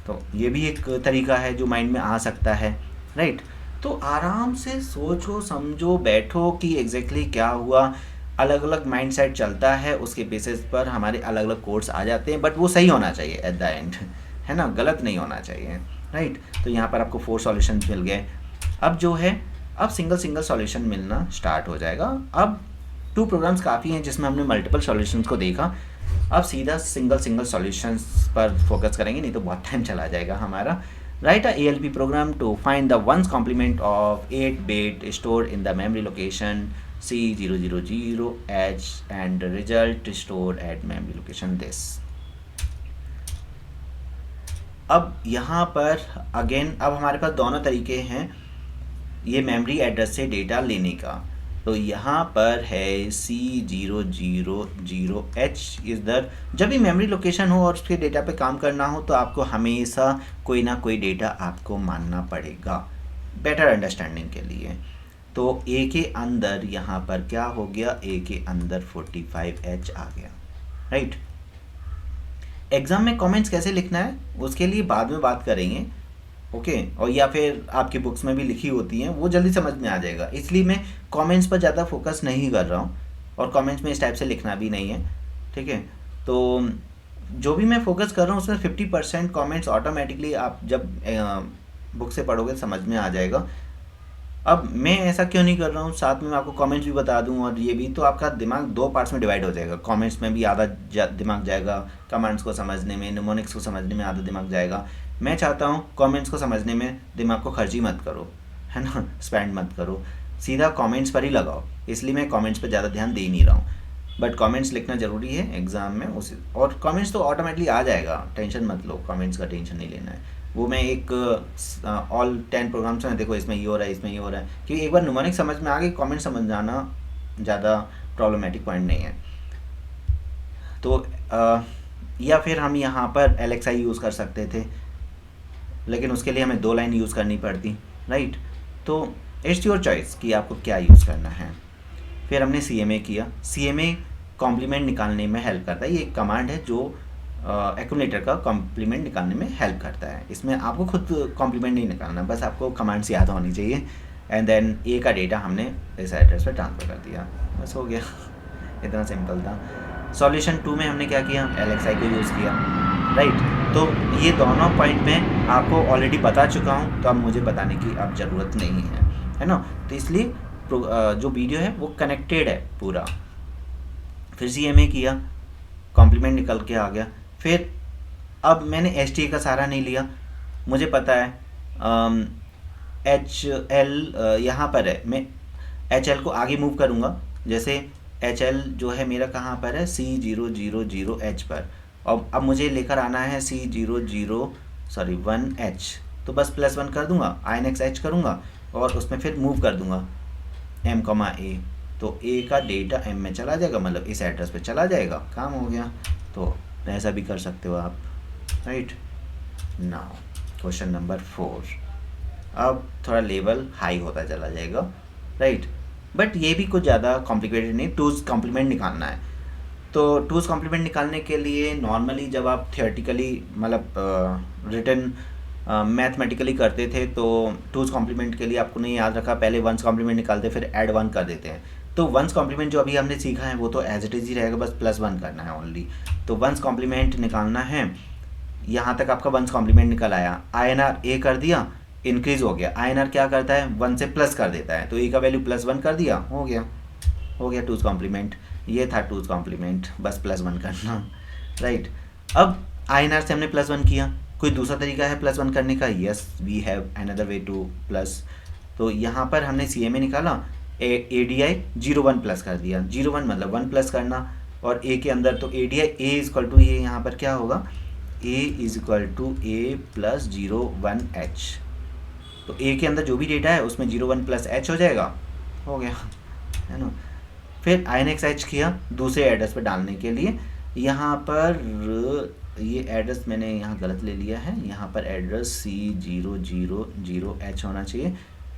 तो ये भी एक तरीका है जो माइंड में आ सकता है, राइट। तो आराम से सोचो समझो बैठो कि एग्जैक्टली क्या हुआ। अलग अलग माइंडसेट चलता है, उसके बेसिस पर हमारे अलग अलग कोड्स आ जाते हैं, बट वो सही होना चाहिए एट द एंड, है ना, गलत नहीं होना चाहिए, राइट। तो यहाँ पर आपको 4 सॉल्यूशन मिल गए। अब जो है, अब सिंगल सॉल्यूशन मिलना स्टार्ट हो जाएगा। अब 2 प्रोग्राम्स काफ़ी हैं जिसमें हमने मल्टीपल सॉल्यूशंस को देखा, अब सीधा सिंगल सॉल्यूशंस पर फोकस करेंगे, नहीं तो बहुत टाइम चला जाएगा हमारा। Right a ALP program to find the ones complement of 8-bit stored in the memory location C000H and the result stored at memory location this। अब यहाँ पर अगेन अब हमारे पास दोनों तरीके हैं ये मेमोरी एड्रेस से डेटा लेने का। तो यहाँ पर है C000H इधर, जब भी मेमोरी लोकेशन हो और उसके डेटा पे काम करना हो तो आपको हमेशा कोई ना कोई डेटा आपको मानना पड़ेगा बेटर अंडरस्टैंडिंग के लिए। तो A के अंदर यहाँ पर क्या हो गया, A के अंदर 45H आ गया, राइट। एग्ज़ाम में कमेंट्स कैसे लिखना है उसके लिए बाद में बात करेंगे, ओके। और या फिर आपकी बुक्स में भी लिखी होती हैं, वो जल्दी समझ में आ जाएगा, इसलिए मैं कमेंट्स पर ज़्यादा फोकस नहीं कर रहा हूँ। और कमेंट्स में इस टाइप से लिखना भी नहीं है, ठीक है। तो जो भी मैं फोकस कर रहा हूँ उसमें 50% कमेंट्स ऑटोमेटिकली आप जब बुक से पढ़ोगे समझ में आ जाएगा। अब मैं ऐसा क्यों नहीं कर रहा हूँ, साथ में मैं आपको कमेंट्स भी बता दूँ और ये भी, तो आपका दिमाग दो पार्ट्स में डिवाइड हो जाएगा। कमेंट्स में भी आधा दिमाग जाएगा, कमांड्स को समझने में, निमोनिक्स को समझने में आधा दिमाग जाएगा। मैं चाहता हूँ कमेंट्स को समझने में दिमाग को खर्च ही मत करो, है ना, स्पेंड मत करो, सीधा कमेंट्स पर ही लगाओ। इसलिए मैं कमेंट्स पर ज़्यादा ध्यान दे ही नहीं रहा हूँ। बट कमेंट्स लिखना ज़रूरी है एग्ज़ाम में, उस और कमेंट्स तो ऑटोमेटिकली आ जाएगा, टेंशन मत लो, कमेंट्स का टेंशन नहीं लेना है। वो मैं एक ऑल 10 प्रोग्राम्स में देखो इसमें ये हो रहा है, इसमें ये हो रहा है, क्योंकि एक बार न्यूमेरिक समझ में आ गई, कमेंट समझ जाना ज़्यादा प्रॉब्लमेटिक पॉइंट नहीं है। तो या फिर हम यहाँ पर LXI यूज़ कर सकते थे, लेकिन उसके लिए हमें 2 लाइन यूज़ करनी पड़ती, राइट। तो इट्स योर चॉइस कि आपको क्या यूज़ करना है। फिर हमने CMA किया। CMA कॉम्प्लीमेंट निकालने में हेल्प करता है। ये एक कमांड है जो एक्यूमुलेटर का कॉम्प्लीमेंट निकालने में हेल्प करता है। इसमें आपको खुद कॉम्प्लीमेंट नहीं निकालना, बस आपको कमांड्स याद होनी चाहिए। एंड देन A का डेटा हमने इस एड्रेस पर ट्रांसफ़र कर दिया, बस हो गया। इतना सिंपल था। सॉल्यूशन 2 में हमने क्या किया, LXI को यूज़ किया, राइट। तो ये दोनों पॉइंट में आपको ऑलरेडी बता चुका हूँ, तो अब मुझे बताने की अब ज़रूरत नहीं है ना। तो इसलिए जो वीडियो है वो कनेक्टेड है पूरा। फिर CMA किया, कॉम्प्लीमेंट निकल के आ गया। फिर अब मैंने HTA का सहारा नहीं लिया, मुझे पता है HL यहाँ पर है, मैं HL को आगे मूव करूँगा। जैसे HL जो है मेरा कहाँ पर है, C000H पर, और अब मुझे लेकर आना है C001H, तो बस +1 कर दूंगा, INX-H करूँगा और उसमें फिर मूव कर दूंगा M,A, तो A का डेटा M में चला जाएगा, मतलब इस एड्रेस पे चला जाएगा, काम हो गया। तो ऐसा भी कर सकते हो आप, राइट। नाउ क्वेश्चन नंबर 4, अब थोड़ा लेवल हाई होता चला जाएगा, राइट। बट ये भी कुछ ज़्यादा कॉम्प्लिकेटेड नहीं, 2's कॉम्प्लीमेंट निकालना है। तो 2's कॉम्प्लीमेंट निकालने के लिए नॉर्मली जब आप थियोरेटिकली मतलब रिटन मैथमेटिकली करते थे, तो 2's कॉम्प्लीमेंट के लिए आपको नहीं याद रखा, पहले 1's कॉम्प्लीमेंट निकालते फिर ऐड 1 कर देते हैं। तो 1's कॉम्प्लीमेंट जो अभी हमने सीखा है वो तो एज इट इज़ ही रहेगा, बस +1 करना है ओनली। तो 1's कॉम्प्लीमेंट निकालना है। यहाँ तक आपका 1's कॉम्प्लीमेंट निकल आया, INR A कर दिया, इंक्रीज हो गया। INR क्या करता है, 1 से प्लस कर देता है, तो A का वैल्यू +1 कर दिया, हो गया 2's कॉम्प्लीमेंट। ये था 2's कॉम्प्लीमेंट, बस +1 करना, राइट। अब INR से हमने +1 किया, कोई दूसरा तरीका है +1 करने का, yes we have another way to plus. तो यहाँ पर हमने CMA निकाला, ADI 0,1 प्लस कर दिया, 0,1 मतलब 1 प्लस करना, और A के अंदर तो ADI A इक्वल टू, ये यहाँ पर क्या होगा, A equal to A plus 0,1H। तो A के अंदर जो भी डेटा है उसमें 0,1 प्लस H हो जाएगा, हो गया, है ना। फिर INX-H किया दूसरे एड्रेस पर डालने के लिए। यहाँ पर ये एड्रेस मैंने यहाँ गलत ले लिया है, यहाँ पर एड्रेस C000H होना चाहिए,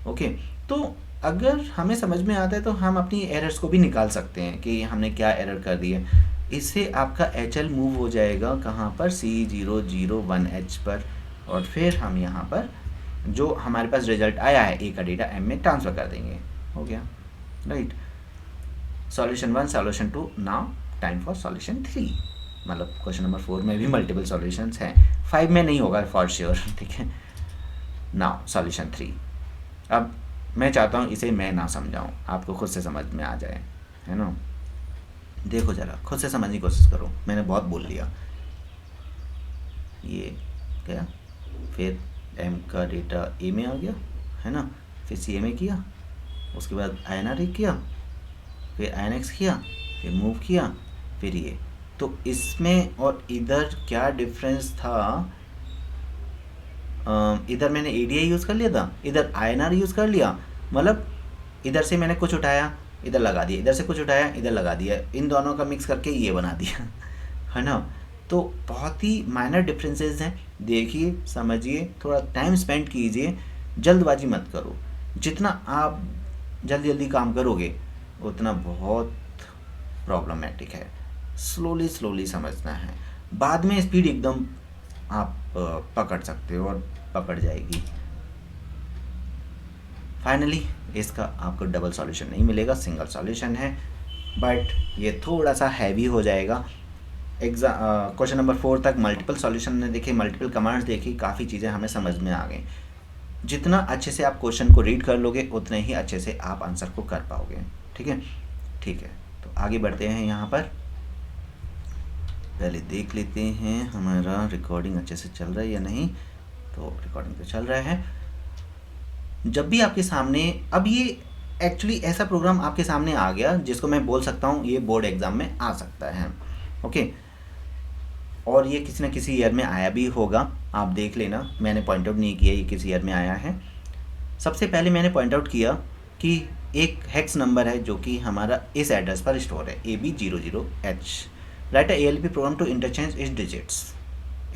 ओके। तो अगर हमें समझ में आता है तो हम अपनी एरर्स को भी निकाल सकते हैं कि हमने क्या एरर कर दी है। इससे आपका HL मूव हो जाएगा कहाँ पर, C001H पर, और फिर हम यहाँ पर जो हमारे पास रिजल्ट आया है A का डेटा M में ट्रांसफ़र कर देंगे, हो गया, right. Solution 1, solution 2, now time for solution 3। मतलब क्वेश्चन नंबर 4 में भी मल्टीपल सॉल्यूशंस हैं, 5 में नहीं होगा फॉर श्योर, ठीक है। नाउ सॉल्यूशन 3, अब मैं चाहता हूँ इसे मैं ना समझाऊँ, आपको खुद से समझ में आ जाए, है ना। देखो ज़रा खुद से समझने की कोशिश करो, मैंने बहुत बोल लिया। ये क्या, फिर M का डेटा A में आ गया, है ना, फिर CMA किया, उसके बाद INR किया, फिर INX किया, फिर मूव किया, फिर ये। तो इसमें और इधर क्या डिफरेंस था, इधर मैंने ADI यूज़ कर लिया था, इधर INR यूज़ कर लिया, मतलब इधर से मैंने कुछ उठाया इधर लगा दिया, इधर से कुछ उठाया इधर लगा दिया, इन दोनों का मिक्स करके ये बना दिया, है ना। तो बहुत ही माइनर डिफरेंसेस हैं, देखिए समझिए, थोड़ा टाइम स्पेंड कीजिए, जल्दबाजी मत करो। जितना आप जल्दी जल्दी काम करोगे उतना बहुत प्रॉब्लमेटिक है, स्लोली स्लोली समझना है, बाद में स्पीड एकदम आप पकड़ सकते हो और पकड़ जाएगी। फाइनली इसका आपको डबल सॉल्यूशन नहीं मिलेगा, सिंगल सॉल्यूशन है। बट ये थोड़ा सा हैवी हो जाएगा। क्वेश्चन नंबर 4 तक मल्टीपल सॉल्यूशन ने देखे, मल्टीपल कमांड्स देखी, काफ़ी चीज़ें हमें समझ में आ गई। जितना अच्छे से आप क्वेश्चन को रीड कर लोगे उतने ही अच्छे से आप आंसर को कर पाओगे। ठीक है, ठीक है, तो आगे बढ़ते हैं। यहाँ पर पहले देख लेते हैं हमारा रिकॉर्डिंग अच्छे से चल रहा है या नहीं। तो रिकॉर्डिंग तो चल रहा है। जब भी आपके सामने, अब ये एक्चुअली ऐसा प्रोग्राम आपके सामने आ गया जिसको मैं बोल सकता हूँ ये बोर्ड एग्ज़ाम में आ सकता है। ओके, और ये किसी न किसी ईयर में आया भी होगा, आप देख लेना, मैंने पॉइंट आउट नहीं किया ये किस ईयर में आया है। सबसे पहले मैंने पॉइंट आउट किया कि एक हेक्स नंबर है जो कि हमारा इस एड्रेस पर स्टोर है, AB00H। Write a ALP program to interchange इस डिजिट्स।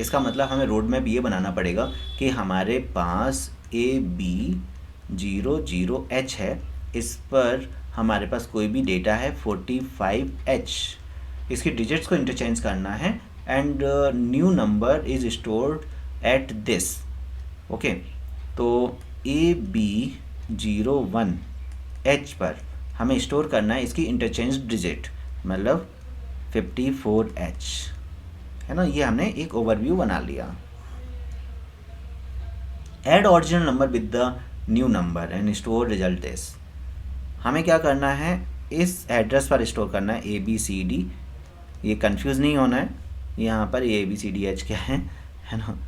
इसका मतलब हमें रोड मैप ये बनाना पड़ेगा कि हमारे पास AB00H है, इस पर हमारे पास कोई भी डेटा है 45H, इसकी डिजिट्स को इंटरचेंज करना है and new number is stored at this. Okay, तो AB01H पर हमें स्टोर करना है इसकी इंटरचेंज डिजिट, मतलब 54H, है ना। ये हमने एक ओवरव्यू बना लिया। Add original number with the new number and store result is. हमें क्या करना है, इस एड्रेस पर स्टोर करना है ABCD। ये कंफ्यूज नहीं होना है, यहाँ पर ABCDH क्या है ना।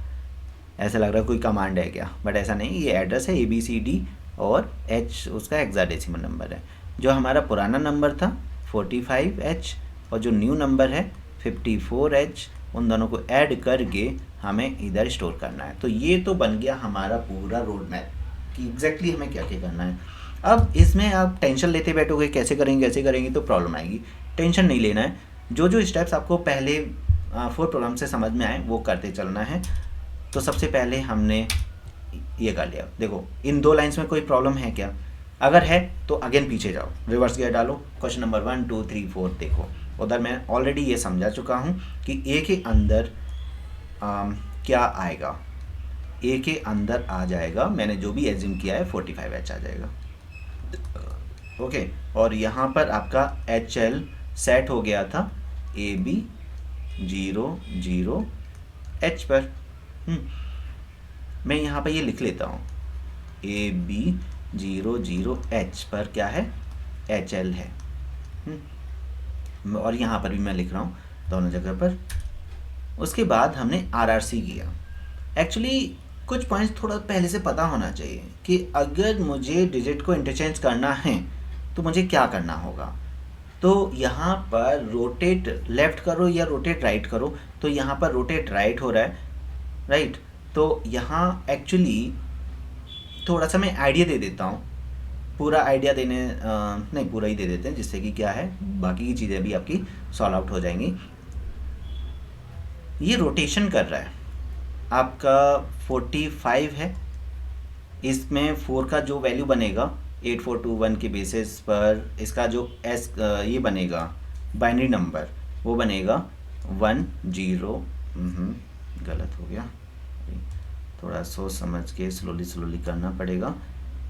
ऐसा लग रहा है कोई कमांड है क्या, बट ऐसा नहीं, ये एड्रेस है ABCD और H उसका हेक्साडेसिमल नंबर है। जो हमारा पुराना नंबर था 45H और जो न्यू नंबर है 54H, उन दोनों को ऐड करके हमें इधर स्टोर करना है। तो ये तो बन गया हमारा पूरा रोड मैप कि एग्जैक्टली हमें क्या क्या करना है। अब इसमें आप टेंशन लेते बैठोगे कैसे करेंगे तो प्रॉब्लम आएगी। टेंशन नहीं लेना है, जो जो स्टेप्स आपको पहले 4 प्रोग्राम से समझ में आए वो करते चलना है। तो सबसे पहले हमने ये कर लिया। देखो इन 2 लाइंस में कोई प्रॉब्लम है क्या, अगर है तो अगेन पीछे जाओ, रिवर्स गियर डालो, क्वेश्चन नंबर 1 2 3 4 देखो। उधर मैं ऑलरेडी ये समझा चुका हूँ कि ए के अंदर क्या आएगा, ए के अंदर आ जाएगा, मैंने जो भी एज्यूम किया है 45H आ जाएगा। ओके, और यहाँ पर आपका HL सेट हो गया था AB00H पर। मैं यहाँ पर ये लिख लेता हूँ, AB00H पर क्या है, HL है। और यहाँ पर भी मैं लिख रहा हूँ दोनों जगह पर। उसके बाद हमने RRC किया। एक्चुअली कुछ पॉइंट्स थोड़ा पहले से पता होना चाहिए कि अगर मुझे डिजिट को इंटरचेंज करना है तो मुझे क्या करना होगा। तो यहाँ पर रोटेट लेफ्ट करो या रोटेट राइट करो, तो यहाँ पर रोटेट राइट हो रहा है, राइट। तो यहाँ एक्चुअली थोड़ा सा मैं आइडिया दे देता हूँ, पूरा आइडिया देने नहीं, पूरा ही दे देते हैं, जिससे कि क्या है बाकी की चीज़ें भी आपकी सॉल्व आउट हो जाएंगी। ये रोटेशन कर रहा है, आपका 45 है, इसमें 4 का जो वैल्यू बनेगा 8421 के बेसिस पर इसका जो ये बनेगा बाइनरी नंबर, वो बनेगा 10। गलत हो गया, थोड़ा सोच समझ के स्लोली करना पड़ेगा।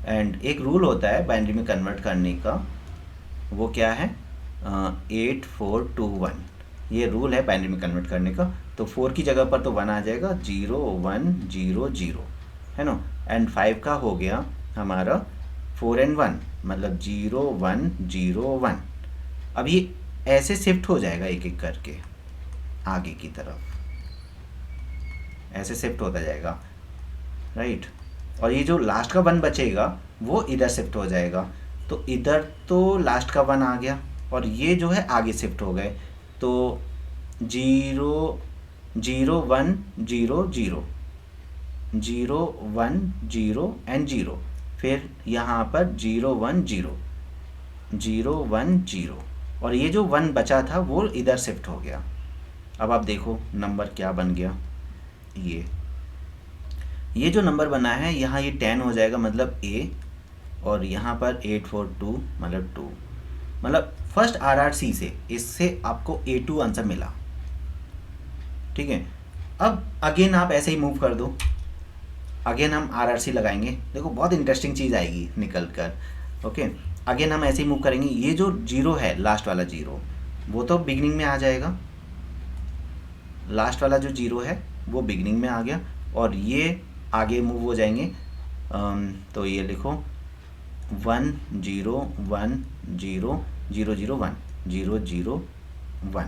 एंड एक रूल होता है बाइनरी में कन्वर्ट करने का, वो क्या है 8421, ये रूल है बाइनरी में कन्वर्ट करने का। तो 4 की जगह पर तो 1 आ जाएगा, 0100 है ना। एंड 5 का हो गया हमारा 4 and 1 मतलब 0101। अब ये ऐसे शिफ्ट हो जाएगा एक एक करके आगे की तरफ, ऐसे शिफ्ट होता जाएगा, राइट। और ये जो लास्ट का 1 बचेगा वो इधर शिफ्ट हो जाएगा। तो इधर तो लास्ट का 1 आ गया और ये जो है आगे शिफ्ट हो गए, तो 0 0 1 0 0 0 1 0 एंड 0, फिर यहाँ पर 0 1 0 0 1 0, और ये जो 1 बचा था वो इधर शिफ्ट हो गया। अब आप देखो नंबर क्या बन गया, ये जो नंबर बना है यहाँ ये 10 हो जाएगा मतलब A, और यहाँ पर 842 मतलब 2, मतलब फर्स्ट RRC से इससे आपको A2 आंसर मिला, ठीक है। अब अगेन आप ऐसे ही मूव कर दो, अगेन हम RRC लगाएंगे, देखो बहुत इंटरेस्टिंग चीज़ आएगी निकल कर। ओके, अगेन हम ऐसे ही मूव करेंगे। ये जो जीरो है, लास्ट वाला जीरो, वो तो बिगनिंग में आ जाएगा, लास्ट वाला जो जीरो है वो बिगनिंग में आ गया, और ये आगे मूव हो जाएंगे। तो ये लिखो 1 0 1 0 0 0 1 0 0 1।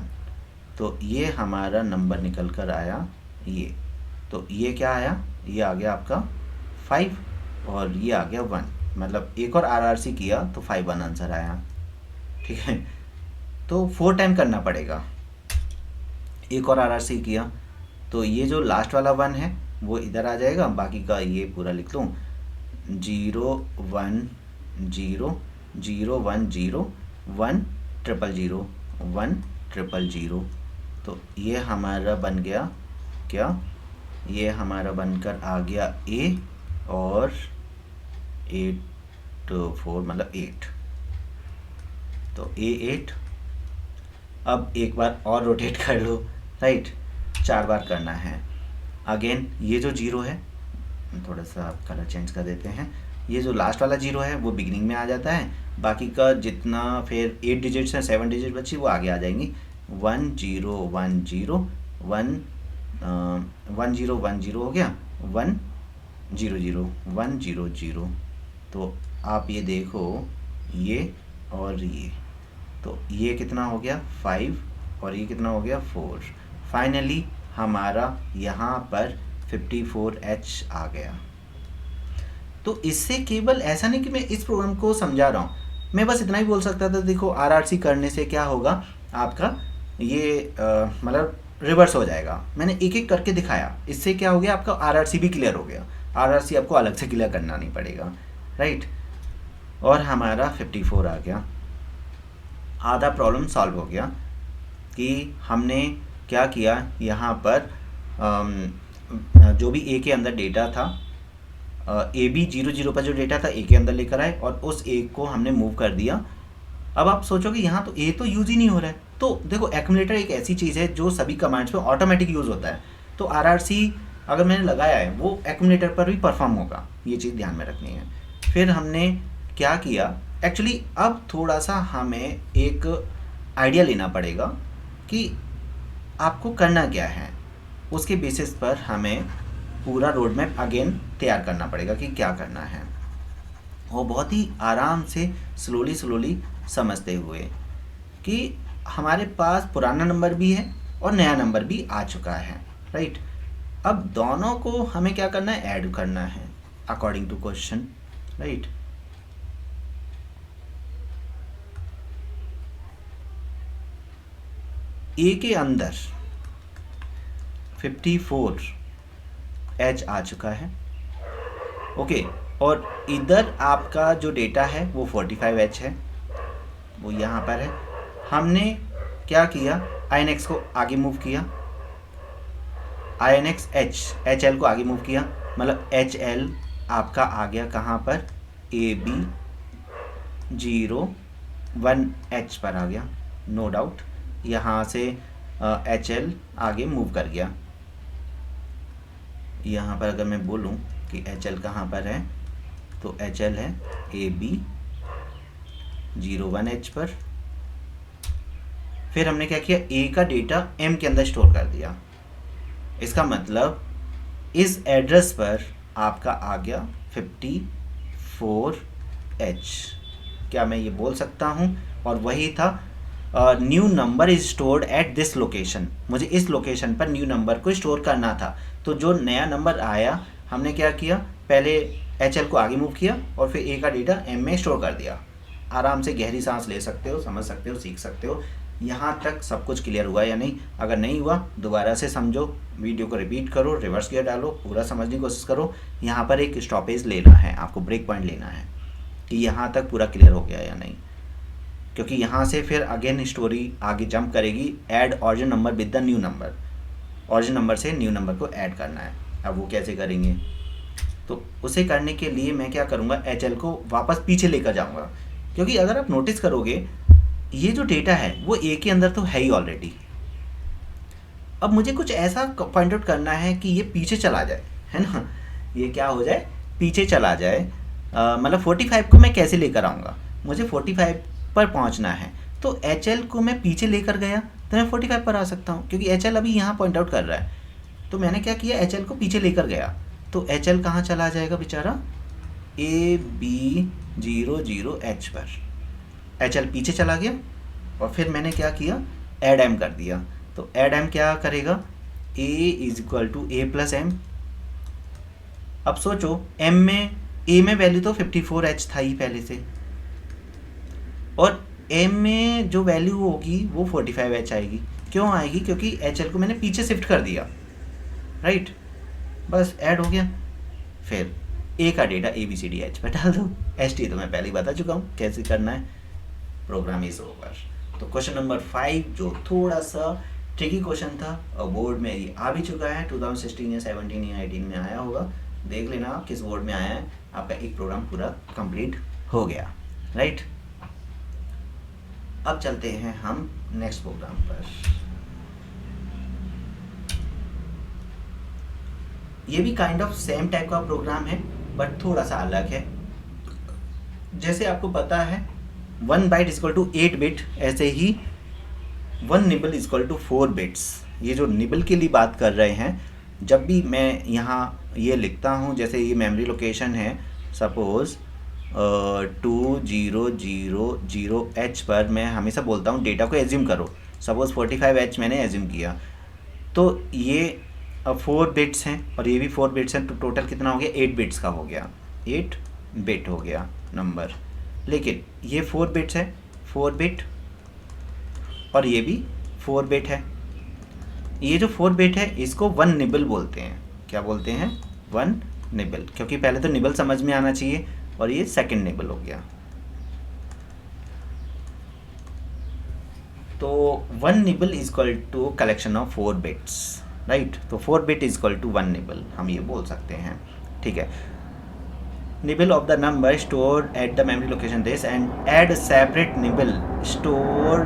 तो ये हमारा नंबर निकल कर आया ये। तो ये क्या आया, ये आ गया आपका 5 और ये आ गया 1, मतलब एक और आरआरसी किया तो 5 1 आंसर आया। ठीक है, तो 4 टाइम करना पड़ेगा। एक और आरआरसी किया तो ये जो लास्ट वाला 1 है वो इधर आ जाएगा, बाकी का ये पूरा लिख लूँ 0 1 0 0 1 0 1 0 0 1 0 0। तो ये हमारा बन गया क्या, ये हमारा बनकर आ गया ए और 8 4 मतलब 8। तो A8। अब एक बार और रोटेट कर लो, राइट, 4 बार करना है। अगेन ये जो जीरो है, थोड़ा सा कलर चेंज कर देते हैं, ये जो लास्ट वाला जीरो है वो बिगनिंग में आ जाता है, बाकी का जितना फिर 8 डिजिट्स हैं, 7 डिजिट बची वो आगे आ जाएंगी। 1 0 1 0 1 1 0 1 0 हो गया, 1 0 0 1 0 0। तो आप ये देखो ये और ये, तो ये कितना हो गया 5 और ये कितना हो गया 4। फाइनली हमारा यहाँ पर 54H आ गया। तो इससे केवल ऐसा नहीं कि मैं इस प्रोग्राम को समझा रहा हूँ, मैं बस इतना ही बोल सकता था, देखो आरआरसी करने से क्या होगा आपका ये मतलब रिवर्स हो जाएगा। मैंने एक एक करके दिखाया, इससे क्या हो गया आपका आरआरसी भी क्लियर हो गया। आरआरसी आपको अलग से क्लियर करना नहीं पड़ेगा, राइट। और हमारा 54 आ गया, आधा प्रॉब्लम सॉल्व हो गया। कि हमने क्या किया यहाँ पर जो भी ए के अंदर डेटा था, ए बी 0 0 पर जो डेटा था ए के अंदर लेकर आए और उस ए को हमने मूव कर दिया। अब आप सोचोगे यहाँ तो ए तो यूज़ ही नहीं हो रहा है, तो देखो एक्यूमुलेटर एक ऐसी चीज़ है जो सभी कमांड्स में ऑटोमेटिक यूज़ होता है। तो आरआरसी अगर मैंने लगाया है वो एक्यूमुलेटर पर भी परफॉर्म होगा, ये चीज़ ध्यान में रखनी है। फिर हमने क्या किया, एक्चुअली अब थोड़ा सा हमें एक आइडिया लेना पड़ेगा कि आपको करना क्या है, उसके बेसिस पर हमें पूरा रोड मैप अगेन तैयार करना पड़ेगा कि क्या करना है। वो बहुत ही आराम से स्लोली समझते हुए कि हमारे पास पुराना नंबर भी है और नया नंबर भी आ चुका है, राइट। अब दोनों को हमें क्या करना है, ऐड करना है अकॉर्डिंग टू क्वेश्चन, राइट। ए के अंदर 54H आ चुका है, ओके। और इधर आपका जो डेटा है वो 45H है, वो यहाँ पर है। हमने क्या किया, INX को आगे मूव किया, INX HL को आगे मूव किया, मतलब HL आपका आ गया कहाँ पर, AB 0 1H पर आ गया, नो डाउट। यहाँ से HL आगे मूव कर गया। यहाँ पर अगर मैं बोलूँ कि HL कहाँ पर है, तो HL है AB 0 1H पर। फिर हमने क्या किया, A का डेटा M के अंदर स्टोर कर दिया। इसका मतलब इस एड्रेस पर आपका आ गया 54H। क्या मैं ये बोल सकता हूँ, और वही था new number is stored at this location. मुझे इस लोकेशन पर न्यू नंबर को स्टोर करना था। तो जो नया नंबर आया हमने क्या किया, पहले HL को आगे मूव किया और फिर A का डेटा M में स्टोर कर दिया। आराम से गहरी सांस ले सकते हो, समझ सकते हो, सीख सकते हो। यहाँ तक सब कुछ क्लियर हुआ या नहीं? अगर नहीं हुआ दोबारा से समझो, वीडियो को रिपीट करो, रिवर्स गियर डालो, पूरा समझने की कोशिश करो। यहाँ पर एक स्टॉपेज लेना है, आपको ब्रेक पॉइंट लेना है कि यहाँ तक पूरा क्लियर हो गया या नहीं, क्योंकि यहाँ से फिर अगेन स्टोरी आगे जंप करेगी। Add origin number with the new number, origin number से न्यू नंबर को ऐड करना है। अब वो कैसे करेंगे, तो उसे करने के लिए मैं क्या करूँगा, HL को वापस पीछे लेकर जाऊँगा, क्योंकि अगर आप नोटिस करोगे ये जो डेटा है वो A के अंदर तो है ही ऑलरेडी। अब मुझे कुछ ऐसा पॉइंट आउट करना है कि ये पीछे चला जाए, है ना, ये क्या हो जाए, पीछे चला जाए। मतलब 45 को मैं कैसे लेकर आऊँगा, मुझे 45 पर पहुंचना है, तो एच एल को मैं पीछे लेकर गया तो मैं 45 पर आ सकता हूँ, क्योंकि एच एल अभी यहाँ पॉइंट आउट कर रहा है। तो मैंने क्या किया, एच एल को पीछे लेकर गया, तो एच एल कहाँ चला जाएगा बेचारा, AB00H पर एच एल पीछे चला गया। और फिर मैंने क्या किया, एड एम कर दिया। तो एड एम क्या करेगा, A = A+M। अब सोचो M में, A में वैल्यू तो 54H था ही पहले से, और M में जो वैल्यू होगी वो 45H आएगी। क्यों आएगी, क्योंकि HL को मैंने पीछे शिफ्ट कर दिया, राइट। बस ऐड हो गया। फिर A का डेटा ABCDH पर डाल दो। ST तो मैं पहले ही बता चुका हूँ कैसे करना है। Program is over. तो क्वेश्चन नंबर 5 जो थोड़ा सा ट्रिकी क्वेश्चन था और बोर्ड में ये आ भी चुका है, 2016 या 17 या 18 में आया होगा। देख लेना आप किस बोर्ड में आया है, आपका एक प्रोग्राम पूरा कंप्लीट हो गया, राइट। अब चलते हैं हम नेक्स्ट प्रोग्राम पर। ये भी काइंड ऑफ सेम टाइप का प्रोग्राम है बट थोड़ा सा अलग है। जैसे आपको पता है 1 बाइट = 8 बिट, ऐसे ही 1 निबल = 4 बिट्स। ये जो निबल के लिए बात कर रहे हैं, जब भी मैं यहाँ ये लिखता हूँ, जैसे ये मेमोरी लोकेशन है, सपोज 2000H पर मैं हमेशा बोलता हूँ डेटा को एज्यूम करो। सपोज 45H मैंने एज्यूम किया, तो ये 4 बिट्स हैं और ये भी 4 बिट्स हैं, तो टोटल कितना हो गया, 8 बिट्स का हो गया, 8 बिट हो गया नंबर। लेकिन ये 4 बिट्स है, 4 बिट, और ये भी 4 बिट है। ये जो 4 बिट है इसको 1 निबल बोलते हैं। क्या बोलते हैं, 1 निबल, क्योंकि पहले तो निबल समझ में आना चाहिए, और ये सेकंड निबल हो गया। तो 1 nibble = collection of 4 bits, right. तो 4 बिट = 1 निबल हम ये बोल सकते हैं, ठीक है। Nibble of the number stored at the memory location this and add separate nibble store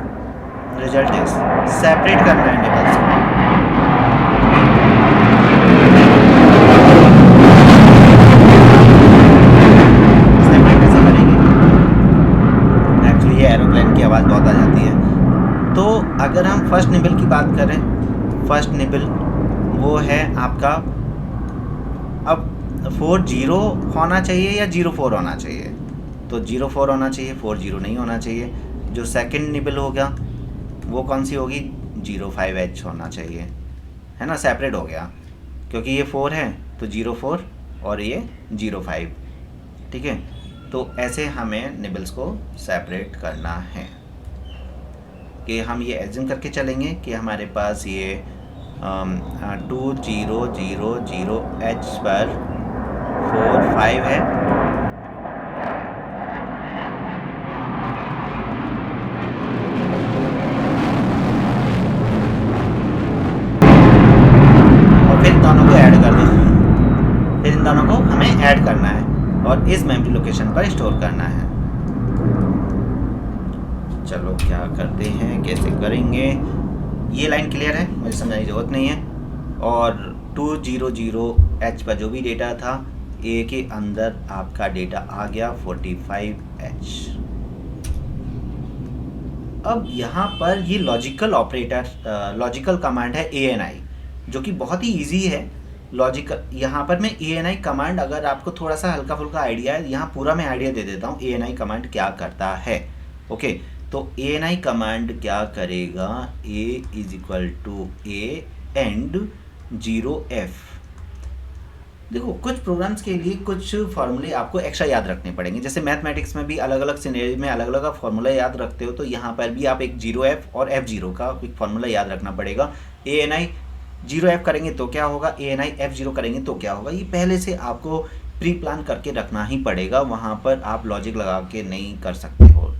result is. Separate करना है निबल्स को। सेपरेट कैसे करेंगे, एक्चुअली ये एरोप्लेन की आवाज़ बहुत आ जाती है। तो अगर हम फर्स्ट निबल की बात करें, फर्स्ट निबल वो है आपका, अब 40 होना चाहिए या 04 होना चाहिए, तो 04 होना चाहिए, 40 नहीं होना चाहिए। जो सेकंड निबल होगा वो कौन सी होगी, 05H होना चाहिए, है ना। सेपरेट हो गया क्योंकि ये 4 है तो 04 और ये 05, ठीक है। तो ऐसे हमें निबल्स को सेपरेट करना है कि हम ये एज्यूम करके चलेंगे कि हमारे पास ये 2000H पर 4 5 है, और फिर दोनों को ऐड कर दो। फिर इन दोनों को हमें ऐड करना है और इस मेमोरी लोकेशन पर स्टोर करना है। चलो क्या करते हैं, कैसे करेंगे। ये लाइन क्लियर है, मुझे समझने की ज़रूरत नहीं है। और 200H पर जो भी डेटा था, ए के अंदर आपका डेटा आ गया 45H। अब यहाँ पर ये लॉजिकल ऑपरेटर, लॉजिकल कमांड है ANI, जो कि बहुत ही इजी है। लॉजिकल, यहाँ पर मैं ANI कमांड, अगर आपको थोड़ा सा हल्का फुल्का आइडिया है, यहाँ पूरा मैं आइडिया दे देता हूँ ANI कमांड क्या करता है। ओके, तो ANI कमांड क्या करेगा, A = A एंड 0F। देखो, कुछ प्रोग्राम्स के लिए कुछ फार्मूले आपको एक्स्ट्रा याद रखने पड़ेंगे। जैसे मैथमेटिक्स में भी अलग अलग सिनेरियो में अलग अलग फार्मूला याद रखते हो, तो यहाँ पर भी आप एक 0F और F0 का एक फार्मूला याद रखना पड़ेगा। ANI 0F करेंगे तो क्या होगा, ANI F0 करेंगे तो क्या होगा, ये पहले से आपको प्री प्लान करके रखना ही पड़ेगा। वहाँ पर आप लॉजिक लगा के नहीं कर सकते हो,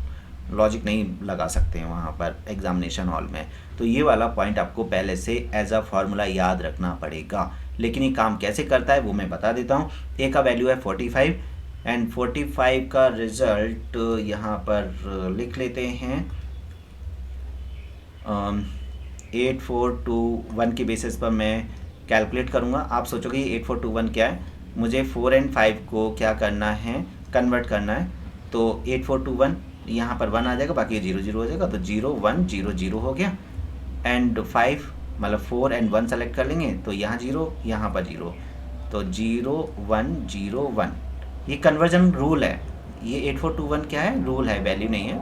लॉजिक नहीं लगा सकते हैं वहाँ पर एग्जामिनेशन हॉल में। तो ये वाला पॉइंट आपको पहले से एज अ फार्मूला याद रखना पड़ेगा। लेकिन ये काम कैसे करता है वो मैं बता देता हूँ। ए का वैल्यू है 45 एंड 45 का रिजल्ट यहाँ पर लिख लेते हैं 8421 के बेसिस पर मैं कैलकुलेट करूँगा। आप सोचोगे 8421 क्या है, मुझे 4 और 5 को क्या करना है, कन्वर्ट करना है। तो 8421 यहाँ पर 1 आ जाएगा, बाकी ये 0 0 हो जाएगा, तो 0 1 0 0 हो गया। एंड 5 मतलब 4 एंड 1 सेलेक्ट कर लेंगे, तो यहाँ 0 यहाँ पर 0, तो 0 1 0 1। ये कन्वर्जन रूल है, ये 8421 क्या है, रूल है, वैल्यू नहीं है,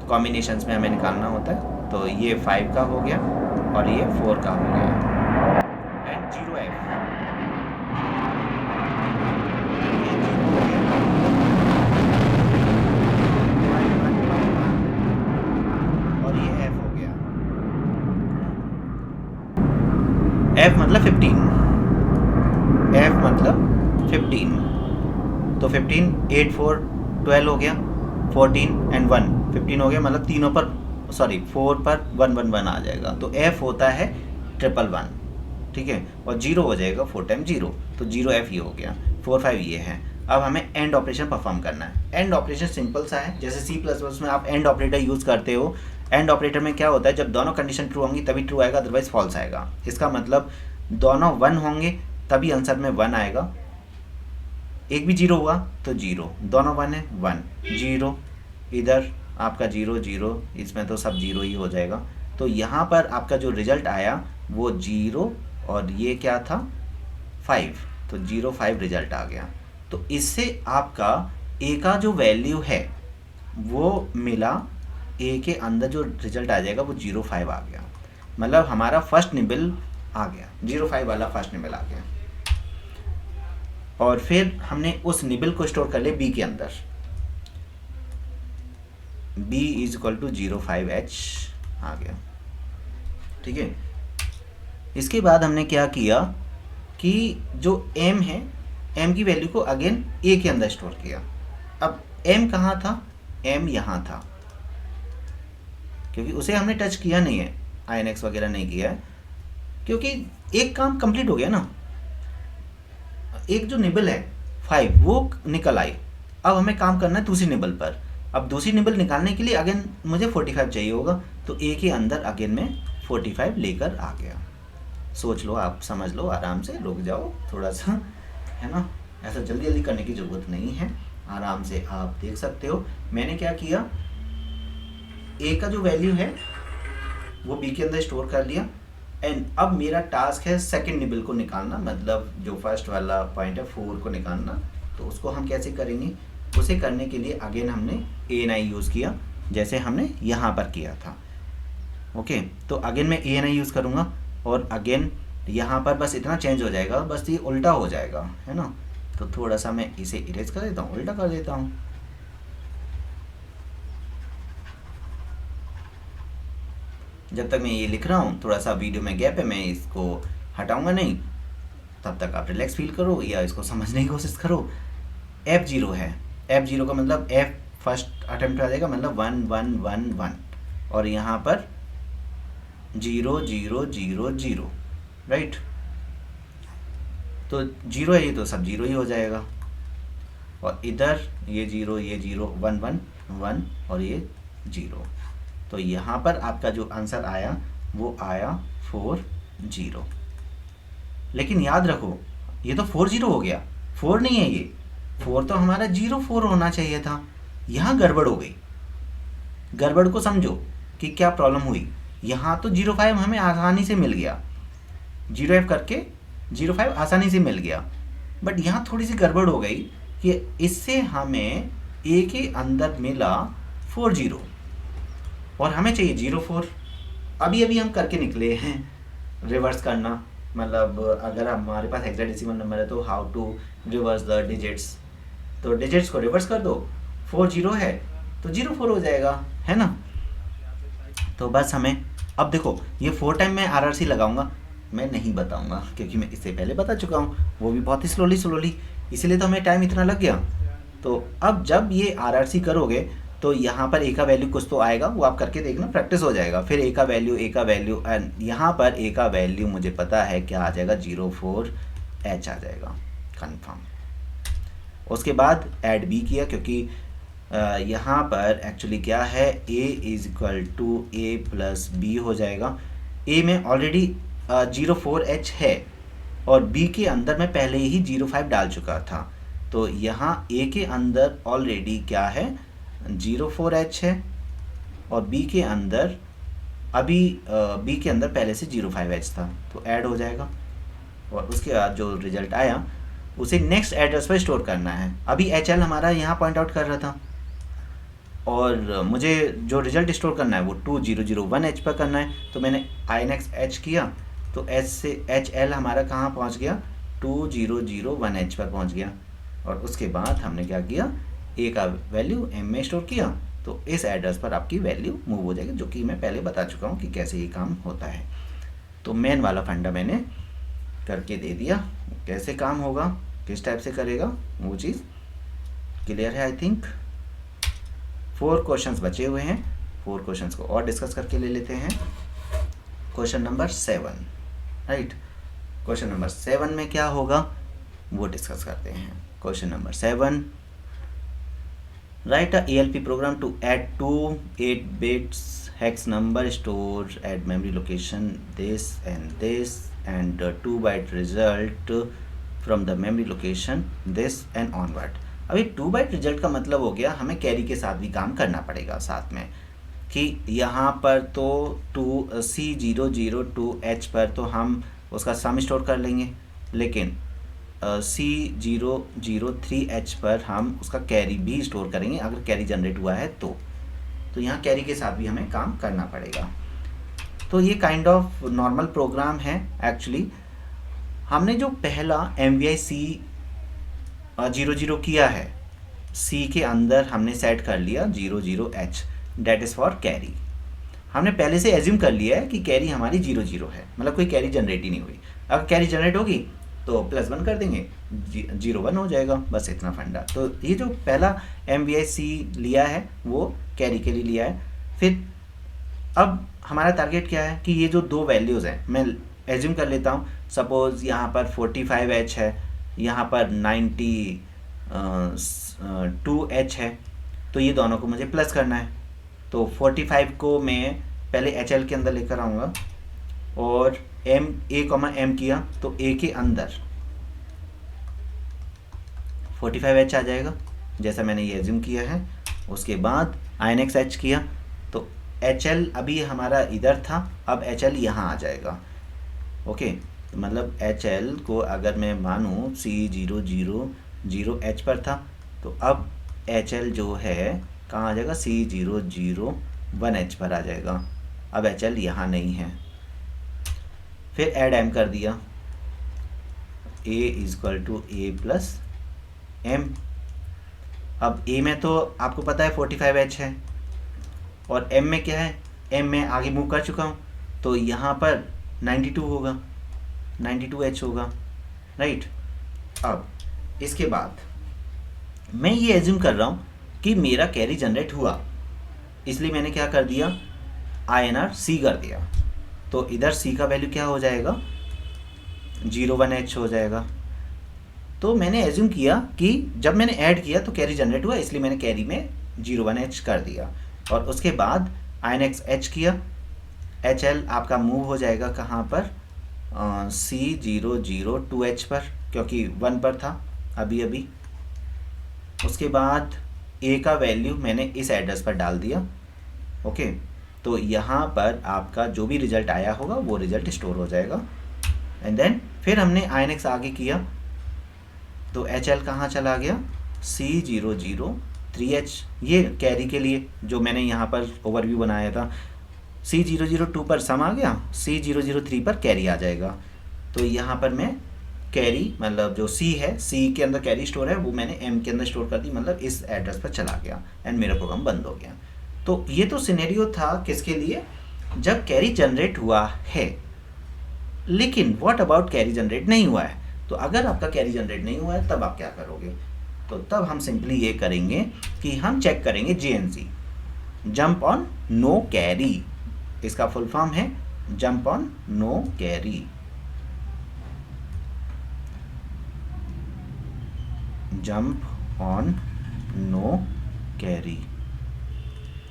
कॉम्बिनेशंस में हमें निकालना होता है। तो ये 5 का हो गया और ये 4 का हो गया। एंड 0f और ये f हो गया। f मतलब 15, f मतलब 15, तो 15 8 4 12 हो गया, 14 एंड 1 15 हो गया, मतलब तीनों पर 4 पर 1 1 1 आ जाएगा, तो f होता है 111, ठीक है, और 0 हो जाएगा 4 टाइम 0, तो 0f ये हो गया, 4 5 ये है। अब हमें एंड ऑपरेशन परफॉर्म करना है। एंड ऑपरेशन सिंपल सा है, जैसे C++ में आप एंड ऑपरेटर यूज़ करते हो। एंड ऑपरेटर में क्या होता है, जब दोनों कंडीशन ट्रू होंगी तभी ट्रू आएगा, अदरवाइज फॉल्स आएगा। इसका मतलब दोनों 1 होंगे तभी आंसर में 1 आएगा, एक भी 0 हुआ तो 0, दोनों 1 है 1 0, इधर आपका 0 0, इसमें तो सब 0 ही हो जाएगा। तो यहाँ पर आपका जो रिजल्ट आया वो 0 और ये क्या था 5, तो 0 5 रिजल्ट आ गया। तो इससे आपका ए का जो वैल्यू है वो मिला, ए के अंदर जो रिजल्ट आ जाएगा वो 0 5 आ गया, मतलब हमारा फर्स्ट निबल आ गया, 0 5 वाला फर्स्ट निबल आ गया। और फिर हमने उस निबल को स्टोर कर लिया बी के अंदर, b is equal to 05h आ गया, ठीक है। इसके बाद हमने क्या किया कि जो m है, m की वैल्यू को अगेन a के अंदर स्टोर किया। अब m कहाँ था, m यहाँ था, क्योंकि उसे हमने टच किया नहीं है, INX वगैरह नहीं किया है, क्योंकि एक काम कंप्लीट हो गया ना। एक जो निबल है 5 वो निकल आई, अब हमें काम करना है दूसरी निबल पर। अब दूसरी निबल निकालने के लिए अगेन मुझे 45 चाहिए होगा, तो ए के अंदर अगेन मैं 45 लेकर आ गया। सोच लो, आप समझ लो, आराम से रुक जाओ थोड़ा सा, है ना, ऐसा जल्दी जल्दी करने की ज़रूरत नहीं है, आराम से आप देख सकते हो। मैंने क्या किया, ए का जो वैल्यू है वो बी के अंदर स्टोर कर लिया, एंड अब मेरा टास्क है सेकंड निबल को निकालना, मतलब जो फर्स्ट वाला पॉइंट है 4 को निकालना। तो उसको हम कैसे करेंगे, उसे करने के लिए अगेन हमने ANI यूज़ किया, जैसे हमने यहाँ पर किया था। ओके, तो अगेन मैं ANI यूज़ करूँगा और अगेन यहाँ पर बस इतना चेंज हो जाएगा, बस ये उल्टा हो जाएगा, है ना। तो थोड़ा सा मैं इसे इरेज कर देता हूँ, उल्टा कर देता हूँ। जब तक मैं ये लिख रहा हूँ थोड़ा सा वीडियो में गैप है, मैं इसको हटाऊंगा नहीं, तब तक आप रिलैक्स फील करो या इसको समझने की कोशिश करो। F0 है, F0 का मतलब F फर्स्ट अटेम्प्ट आ जाएगा, मतलब 1 1 1 1, और यहाँ पर 0 0 0 0, राइट। तो 0 है ये, तो सब 0 ही हो जाएगा, और इधर ये 0 ये 0 1 1 1 और ये 0। तो यहाँ पर आपका जो आंसर आया वो आया 4 0। लेकिन याद रखो ये तो 4 0 हो गया, 4 नहीं है ये, 4 तो हमारा 0 4 होना चाहिए था, यहाँ गड़बड़ हो गई। गड़बड़ को समझो कि क्या प्रॉब्लम हुई। यहाँ तो 0 5 हमें आसानी से मिल गया, 0f करके 0 5 आसानी से मिल गया, बट यहाँ थोड़ी सी गड़बड़ हो गई कि इससे हमें a के अंदर मिला 4 0 और हमें चाहिए 0 4। अभी अभी हम करके निकले हैं रिवर्स करना, मतलब अगर हमारे पास हेक्साडेसिमल नंबर है तो how to reverse the digits, तो डिजिट्स को रिवर्स कर दो, 4 0 है तो 0 4 हो जाएगा, है ना। तो बस हमें अब देखो ये 4 टाइम मैं RRC लगाऊंगा, मैं नहीं बताऊंगा क्योंकि मैं इससे पहले बता चुका हूँ, वो भी बहुत ही स्लोली, इसीलिए तो हमें टाइम इतना लग गया। तो अब जब ये RRC करोगे तो यहाँ पर a का वैल्यू कुछ तो आएगा, वो आप करके देखना, प्रैक्टिस हो जाएगा। फिर a का वैल्यू एंड यहाँ पर a का वैल्यू मुझे पता है क्या आ जाएगा, 0 4 h आ जाएगा कंफर्म। उसके बाद ऐड b किया, क्योंकि यहाँ पर एक्चुअली क्या है, a is equal to a plus b हो जाएगा। a में ऑलरेडी 0 4 h है और b के अंदर मैं पहले ही 0 5 डाल चुका था, तो यहाँ a के अंदर ऑलरेडी क्या है 04H है और बी के अंदर अभी बी के अंदर पहले से 05H था, तो ऐड हो जाएगा और उसके बाद जो रिजल्ट आया उसे नेक्स्ट एड्रेस पर स्टोर करना है। अभी HL हमारा यहाँ पॉइंट आउट कर रहा था और मुझे जो रिजल्ट स्टोर करना है वो 2001H पर करना है, तो मैंने INX H किया तो H से HL हमारा कहाँ पहुँच गया, 2001H पर पहुँच गया। और उसके बाद हमने क्या किया, A का वैल्यू M में स्टोर किया, तो इस एड्रेस पर आपकी वैल्यू मूव हो जाएगी, जो कि मैं पहले बता चुका हूँ कि कैसे ये काम होता है। तो मेन वाला फंडा मैंने करके दे दिया, कैसे काम होगा, किस टाइप से करेगा, वो चीज़ क्लियर है। आई थिंक 4 क्वेश्चंस बचे हुए हैं, 4 क्वेश्चंस को और डिस्कस करके ले लेते हैं। Question number 7, right. Question number 7 में क्या होगा वो डिस्कस करते हैं। Question number 7, write a ALP program to add 2 8 bits hex number stored at memory location this and 2 byte result from the memory location this and onward। अभी 2 बाइट रिजल्ट का मतलब हो गया हमें कैरी के साथ भी काम करना पड़ेगा साथ में, कि यहाँ पर तो C002H पर तो हम उसका सम स्टोर कर लेंगे, लेकिन C003H पर हम उसका कैरी भी स्टोर करेंगे अगर कैरी जनरेट हुआ है तो यहाँ कैरी के साथ भी हमें काम करना पड़ेगा। तो ये काइंड ऑफ नॉर्मल प्रोग्राम है। एक्चुअली हमने जो पहला MVI C00 किया है, C के अंदर हमने सेट कर लिया 00H, that is for carry. हमने पहले से एज्यूम कर लिया है कि कैरी हमारी 00 है, मतलब कोई कैरी जनरेट ही नहीं हुई। अगर कैरी जनरेट होगी तो +1 कर देंगे, 01 हो जाएगा, बस इतना फंडा। तो ये जो पहला MVI C लिया है वो कैरी के लिए लिया है। फिर अब हमारा टारगेट क्या है कि ये जो 2 वैल्यूज़ हैं, मैं एज्यूम कर लेता हूँ, सपोज़ यहाँ पर 45H है, यहाँ पर 92H है, तो ये दोनों को मुझे प्लस करना है। तो 45 को मैं पहले HL के अंदर लेकर आऊँगा और A, M किया तो A के अंदर 45H आ जाएगा, जैसा मैंने ये एज्यूम किया है। उसके बाद INX H किया तो HL अभी हमारा इधर था, अब HL यहाँ आ जाएगा। ओके, तो मतलब HL को अगर मैं मानूँ C000H पर था, तो अब HL जो है कहाँ आ जाएगा, C001H पर आ जाएगा। अब HL यहाँ नहीं है। फिर ऐड M कर दिया, A = A + M। अब A में तो आपको पता है 45H है और M में क्या है, M में आगे मूव कर चुका हूँ, तो यहाँ पर 92 होगा, 92H होगा, राइट। अब इसके बाद मैं ये एज्यूम कर रहा हूँ कि मेरा कैरी जनरेट हुआ, इसलिए मैंने क्या कर दिया, INR C कर दिया। तो इधर C का वैल्यू क्या हो जाएगा, 01H हो जाएगा। तो मैंने एज्यूम किया कि जब मैंने ऐड किया तो कैरी जनरेट हुआ, इसलिए मैंने कैरी में 01H कर दिया। और उसके बाद INX H किया, HL आपका मूव हो जाएगा कहाँ पर, C002H पर, क्योंकि 1 पर था अभी। उसके बाद A का वैल्यू मैंने इस एड्रेस पर डाल दिया। ओके, तो यहाँ पर आपका जो भी रिज़ल्ट आया होगा वो रिज़ल्ट स्टोर हो जाएगा। एंड देन फिर हमने INX आगे किया तो HL कहाँ चला गया, C003H, ये कैरी के लिए जो मैंने यहाँ पर ओवरव्यू बनाया था। C002 पर सम आ गया, C003 पर कैरी आ जाएगा। तो यहाँ पर मैं कैरी, मतलब जो C है, C के अंदर कैरी स्टोर है, वो मैंने M के अंदर स्टोर कर दी, मतलब इस एड्रेस पर चला गया एंड मेरा प्रोग्राम बंद हो गया। तो ये तो सिनेरियो था किसके लिए, जब कैरी जनरेट हुआ है। लेकिन व्हाट अबाउट कैरी जनरेट नहीं हुआ है, तो अगर आपका कैरी जनरेट नहीं हुआ है तब आप क्या करोगे, तो तब हम सिंपली ये करेंगे कि हम चेक करेंगे JNC, jump on no carry. इसका फुल फॉर्म है jump on no carry. Jump on no carry,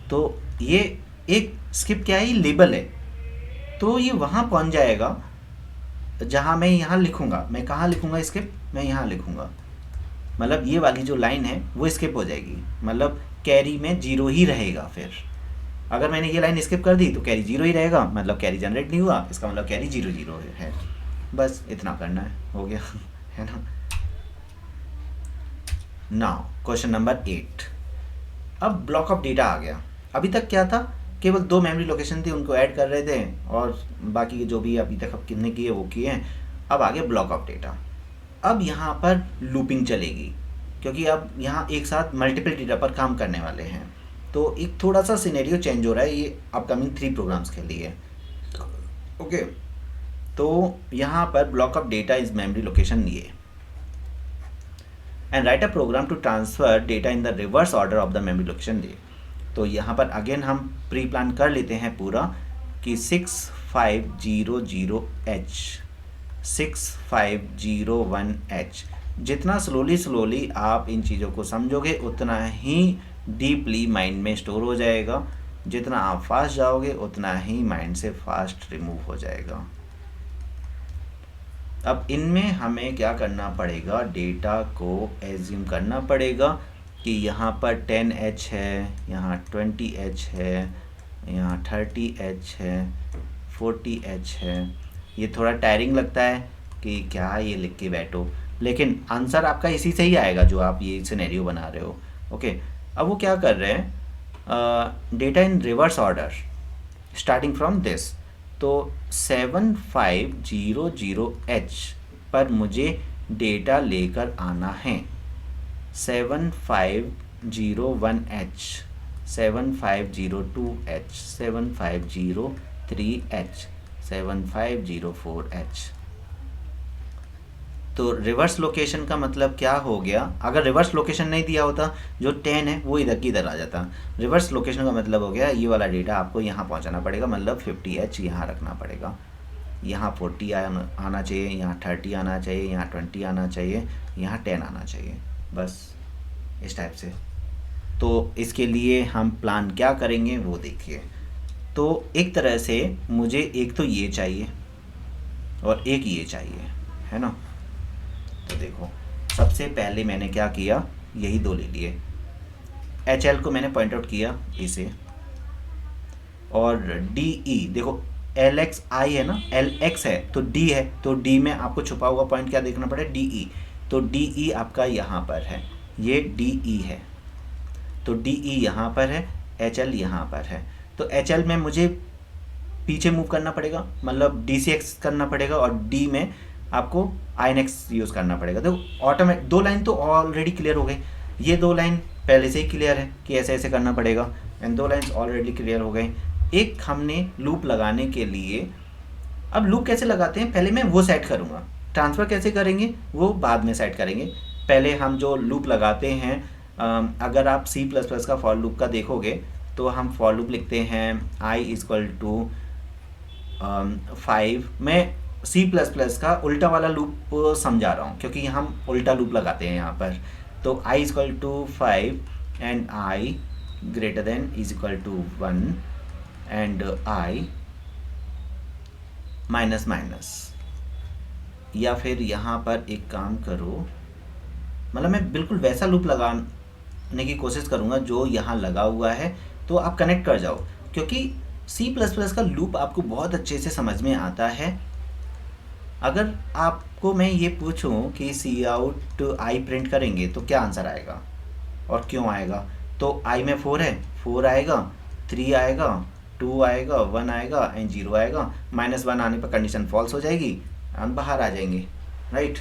तो ये एक स्किप क्या है, लेबल है, तो ये वहाँ पहुँच जाएगा जहाँ मैं यहाँ लिखूँगा। मैं कहाँ लिखूँगा स्किप, मैं यहाँ लिखूँगा, मतलब ये वाली जो लाइन है वो स्किप हो जाएगी। मतलब कैरी में 0 ही रहेगा। फिर अगर मैंने ये लाइन स्किप कर दी तो कैरी 0 ही रहेगा, मतलब कैरी जनरेट नहीं हुआ, इसका मतलब कैरी 0 0 है। बस इतना करना है, हो गया है ना। Now question number 8। अब ब्लॉक ऑफ डेटा आ गया। अभी तक क्या था, केवल 2 मेमोरी लोकेशन थी, उनको ऐड कर रहे थे और बाकी के जो भी अभी तक अब कितने किए वो किए हैं। अब आगे ब्लॉक ऑफ डेटा। अब यहाँ पर लूपिंग चलेगी, क्योंकि अब यहाँ एक साथ मल्टीपल डेटा पर काम करने वाले हैं। तो एक थोड़ा सा सिनेरियो चेंज हो रहा है ये अपकमिंग 3 प्रोग्राम्स के लिए। ओके, तो यहाँ पर block of data is memory location ये, and write a program to transfer data in the reverse order of the memory location ये। तो यहाँ पर अगेन हम प्री प्लान कर लेते हैं पूरा कि 6500H 6501H। जितना स्लोली आप इन चीज़ों को समझोगे उतना ही डीपली माइंड में स्टोर हो जाएगा। जितना आप फास्ट जाओगे उतना ही माइंड से फास्ट रिमूव हो जाएगा। अब इनमें हमें क्या करना पड़ेगा, डेटा को एज्यूम करना पड़ेगा कि यहाँ पर 10H है, यहाँ 20H है, यहाँ 30H है, 40H है। ये थोड़ा टायरिंग लगता है कि क्या ये लिख के बैठो, लेकिन आंसर आपका इसी से ही आएगा जो आप ये सिनेरियो बना रहे हो। ओके, अब वो क्या कर रहे हैं, data in reverse order starting from this. तो 7500H पर मुझे डेटा लेकर आना है। 7501H, 7502H, 7503H, 7504H। तो रिवर्स लोकेशन का मतलब क्या हो गया, अगर रिवर्स लोकेशन नहीं दिया होता, जो 10 है वो इधर की इधर आ जाता। रिवर्स लोकेशन का मतलब हो गया ये वाला डेटा आपको यहाँ पहुँचाना पड़ेगा, मतलब 50H यहाँ रखना पड़ेगा, यहाँ 40 आना चाहिए, यहाँ 30 आना चाहिए, यहाँ 20 आना चाहिए, यहाँ 10 आना चाहिए, बस इस टाइप से। तो इसके लिए हम प्लान क्या करेंगे वो देखिए। तो एक तरह से मुझे एक तो ये चाहिए और एक ये चाहिए, है ना। तो देखो सबसे पहले मैंने क्या किया, यही 2 ले लिए। HL को मैंने पॉइंट आउट किया इसे, और DE देखो LX I है ना, LX है तो D है, तो D में आपको छुपा हुआ पॉइंट क्या देखना पड़े, DE। तो DE आपका यहाँ पर है, ये DE है, तो DE यहाँ पर है, HL यहाँ पर है। तो HL में मुझे पीछे मूव करना पड़ेगा, मतलब DCX करना पड़ेगा, और D में आपको INX यूज़ करना पड़ेगा। तो ऑटोमेटिक 2 लाइन तो ऑलरेडी क्लियर हो गई, ये 2 लाइन पहले से ही क्लियर है कि ऐसे ऐसे करना पड़ेगा, एंड 2 लाइन्स ऑलरेडी क्लियर हो गई। एक हमने लूप लगाने के लिए, अब लूप कैसे लगाते हैं पहले मैं वो सेट करूँगा, ट्रांसफ़र कैसे करेंगे वो बाद में सेट करेंगे। पहले हम जो लूप लगाते हैं, अगर आप C++ का फॉर लूप का देखोगे तो हम फॉर लूप लिखते हैं I = 5। मैं C++ का उल्टा वाला लूप समझा रहा हूँ क्योंकि हम उल्टा लूप लगाते हैं यहाँ पर। तो I = 5 and I > 1 and I minus. या फिर यहाँ पर एक काम करो, मतलब मैं बिल्कुल वैसा लूप लगाने की कोशिश करूँगा जो यहाँ लगा हुआ है, तो आप कनेक्ट कर जाओ, क्योंकि C++ का लूप आपको बहुत अच्छे से समझ में आता है। अगर आपको मैं ये पूछूं कि Cout I प्रिंट करेंगे तो क्या आंसर आएगा और क्यों आएगा, तो I में 4 है, 4 आएगा, 3 आएगा, 2 आएगा, 1 आएगा एंड 0 आएगा। -1 आने पर कंडीशन फॉल्स हो जाएगी, हम बाहर आ जाएंगे, राइट।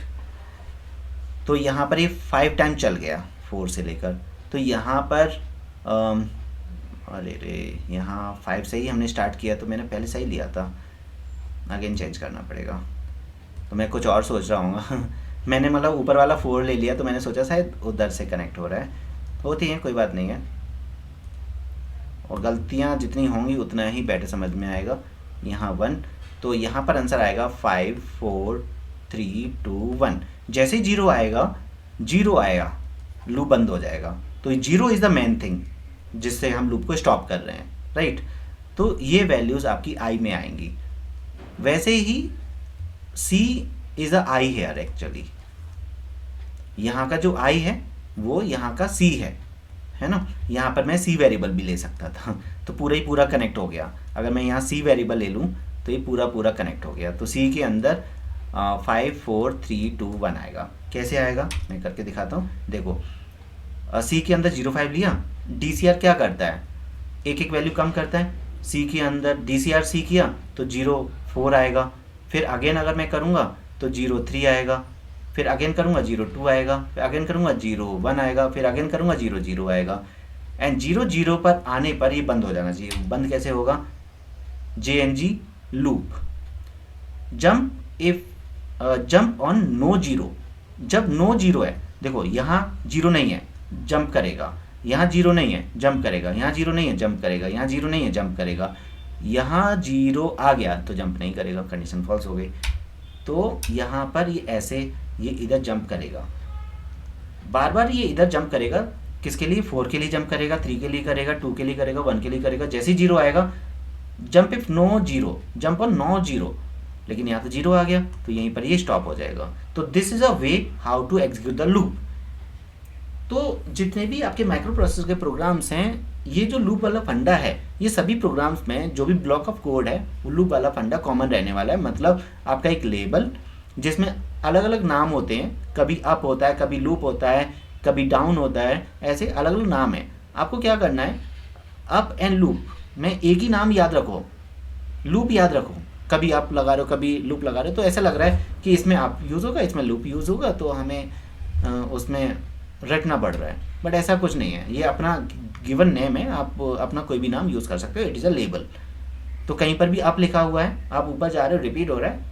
तो यहाँ पर ये 5 टाइम चल गया 4 से लेकर, तो यहाँ पर अरे रे, यहाँ 5 से ही हमने स्टार्ट किया, तो मैंने पहले सही लिया था, अगेन चेंज करना पड़ेगा। तो मैं कुछ और सोच रहा हूँ मैंने मतलब ऊपर वाला 4 ले लिया, तो मैंने सोचा शायद उधर से कनेक्ट हो रहा है, होती है कोई बात नहीं है, और गलतियाँ जितनी होंगी उतना ही बेटर समझ में आएगा। यहाँ 1, तो यहाँ पर आंसर आएगा 5 4 3 2 1। जैसे ही 0 आएगा, 0 आएगा लूप बंद हो जाएगा। तो 0 इज़ द मेन थिंग जिससे हम लूप को स्टॉप कर रहे हैं, राइट। तो ये वैल्यूज़ आपकी I में आएंगी। वैसे ही C is a I here, actually यहाँ का जो I है वो यहाँ का C है, है ना। यहाँ पर मैं सी वेरिएबल भी ले सकता था, तो पूरा ही पूरा कनेक्ट हो गया। अगर मैं यहाँ सी वेरिएबल ले लूँ तो ये पूरा पूरा कनेक्ट हो गया। तो सी के अंदर 5 4 3 2 1 आएगा। कैसे आएगा मैं करके दिखाता हूँ। देखो सी के अंदर 0 5 लिया, DCR क्या करता है, एक एक वैल्यू कम करता है। सी के अंदर DCR सी किया तो 0 4 आएगा। फिर अगेन अगर मैं करूँगा तो 0 3 आएगा। फिर अगेन करूँगा 0 2 आएगा। फिर अगेन करूँगा 0 1 आएगा। फिर अगेन करूँगा 0 0 आएगा। एंड 0 0 पर आने पर ये बंद हो जाना चाहिए। बंद कैसे होगा, JNG loop jump if jump on no zero. जब नो जीरो है, देखो यहाँ जीरो नहीं है जंप करेगा, यहाँ जीरो नहीं है जंप करेगा, यहाँ जीरो नहीं है जंप करेगा, यहाँ जीरो नहीं है जंप करेगा, यहाँ जीरो आ गया तो जंप नहीं करेगा, कंडीशन फॉल्स हो गई। तो यहाँ पर ये ऐसे ये इधर जंप करेगा, बार बार ये इधर जंप करेगा। किसके लिए, 4 के लिए जंप करेगा, 3 के लिए करेगा, 2 के लिए करेगा, 1 के लिए करेगा। जैसे ही जीरो आएगा jump if no zero, jump on no zero, लेकिन यहाँ तो जीरो आ गया तो यहीं पर ये स्टॉप हो जाएगा। तो this is a way how to execute the loop. तो जितने भी आपके माइक्रो प्रोसेसर के प्रोग्राम्स हैं, ये जो लूप वाला फंडा है, ये सभी प्रोग्राम्स में जो भी ब्लॉक ऑफ कोड है वो लूप वाला फंडा कॉमन रहने वाला है। मतलब आपका एक लेबल जिसमें अलग अलग नाम होते हैं, कभी अप होता है, कभी लूप होता है, कभी डाउन होता है, ऐसे अलग अलग नाम है। आपको क्या करना है, अप एंड लूप में एक ही नाम याद रखो, लूप याद रखो। कभी आप लगा रहे हो, कभी लूप लगा रहे हो, तो ऐसा लग रहा है कि इसमें अप यूज़ होगा, इसमें लूप यूज़ होगा, तो हमें उसमें रटना पड़ रहा है। बट ऐसा कुछ नहीं है, ये अपना गिवन नेम है, आप अपना कोई भी नाम यूज़ कर सकते हो, इट इज़ अ लेबल। तो कहीं पर भी अप लिखा हुआ है, आप ऊपर जा रहे हो, रिपीट हो रहा है,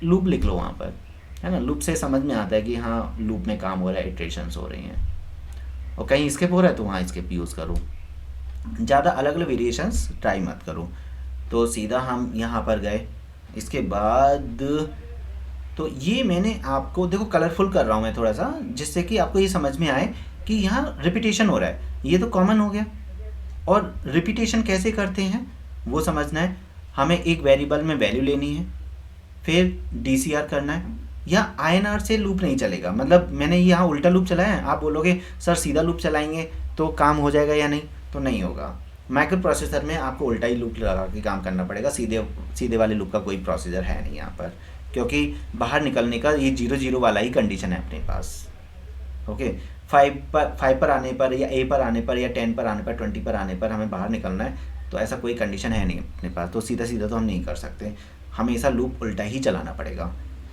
लूप लिख लो वहाँ पर, है ना। लूप से समझ में आता है कि हाँ लूप में काम हो रहा है, इटरेशंस हो रही हैं। और कहीं स्किप हो रहा है तो वहाँ स्किप यूज़ करो, ज़्यादा अलग अलग वेरिएशंस ट्राई मत करो। तो सीधा हम यहाँ पर गए। इसके बाद तो ये मैंने आपको देखो कलरफुल कर रहा हूँ मैं थोड़ा सा, जिससे कि आपको ये समझ में आए कि यहाँ रिपीटेशन हो रहा है। ये तो कॉमन हो गया, और रिपीटेशन कैसे करते हैं वो समझना है। हमें एक वेरिएबल में वैल्यू लेनी है, फिर DCR करना है। या INR से लूप नहीं चलेगा, मतलब मैंने यहाँ उल्टा लूप चलाया है। आप बोलोगे सर सीधा लूप चलाएंगे तो काम हो जाएगा या नहीं, तो नहीं होगा। माइक्रो प्रोसेसर में आपको उल्टा ही लूप लगा के काम करना पड़ेगा। सीधे वाले लूप का कोई प्रोसीजर है नहीं यहाँ पर, क्योंकि बाहर निकलने का ये 0 0 वाला ही कंडीशन है अपने पास। ओके, 5 पर आने पर या A पर आने पर या 10 पर आने पर 20 पर आने पर हमें बाहर निकलना है, तो ऐसा कोई कंडीशन है नहीं अपने पास। तो सीधा सीधा तो हम नहीं कर सकते, हमेशा लूप उल्टा ही चलाना पड़ेगा,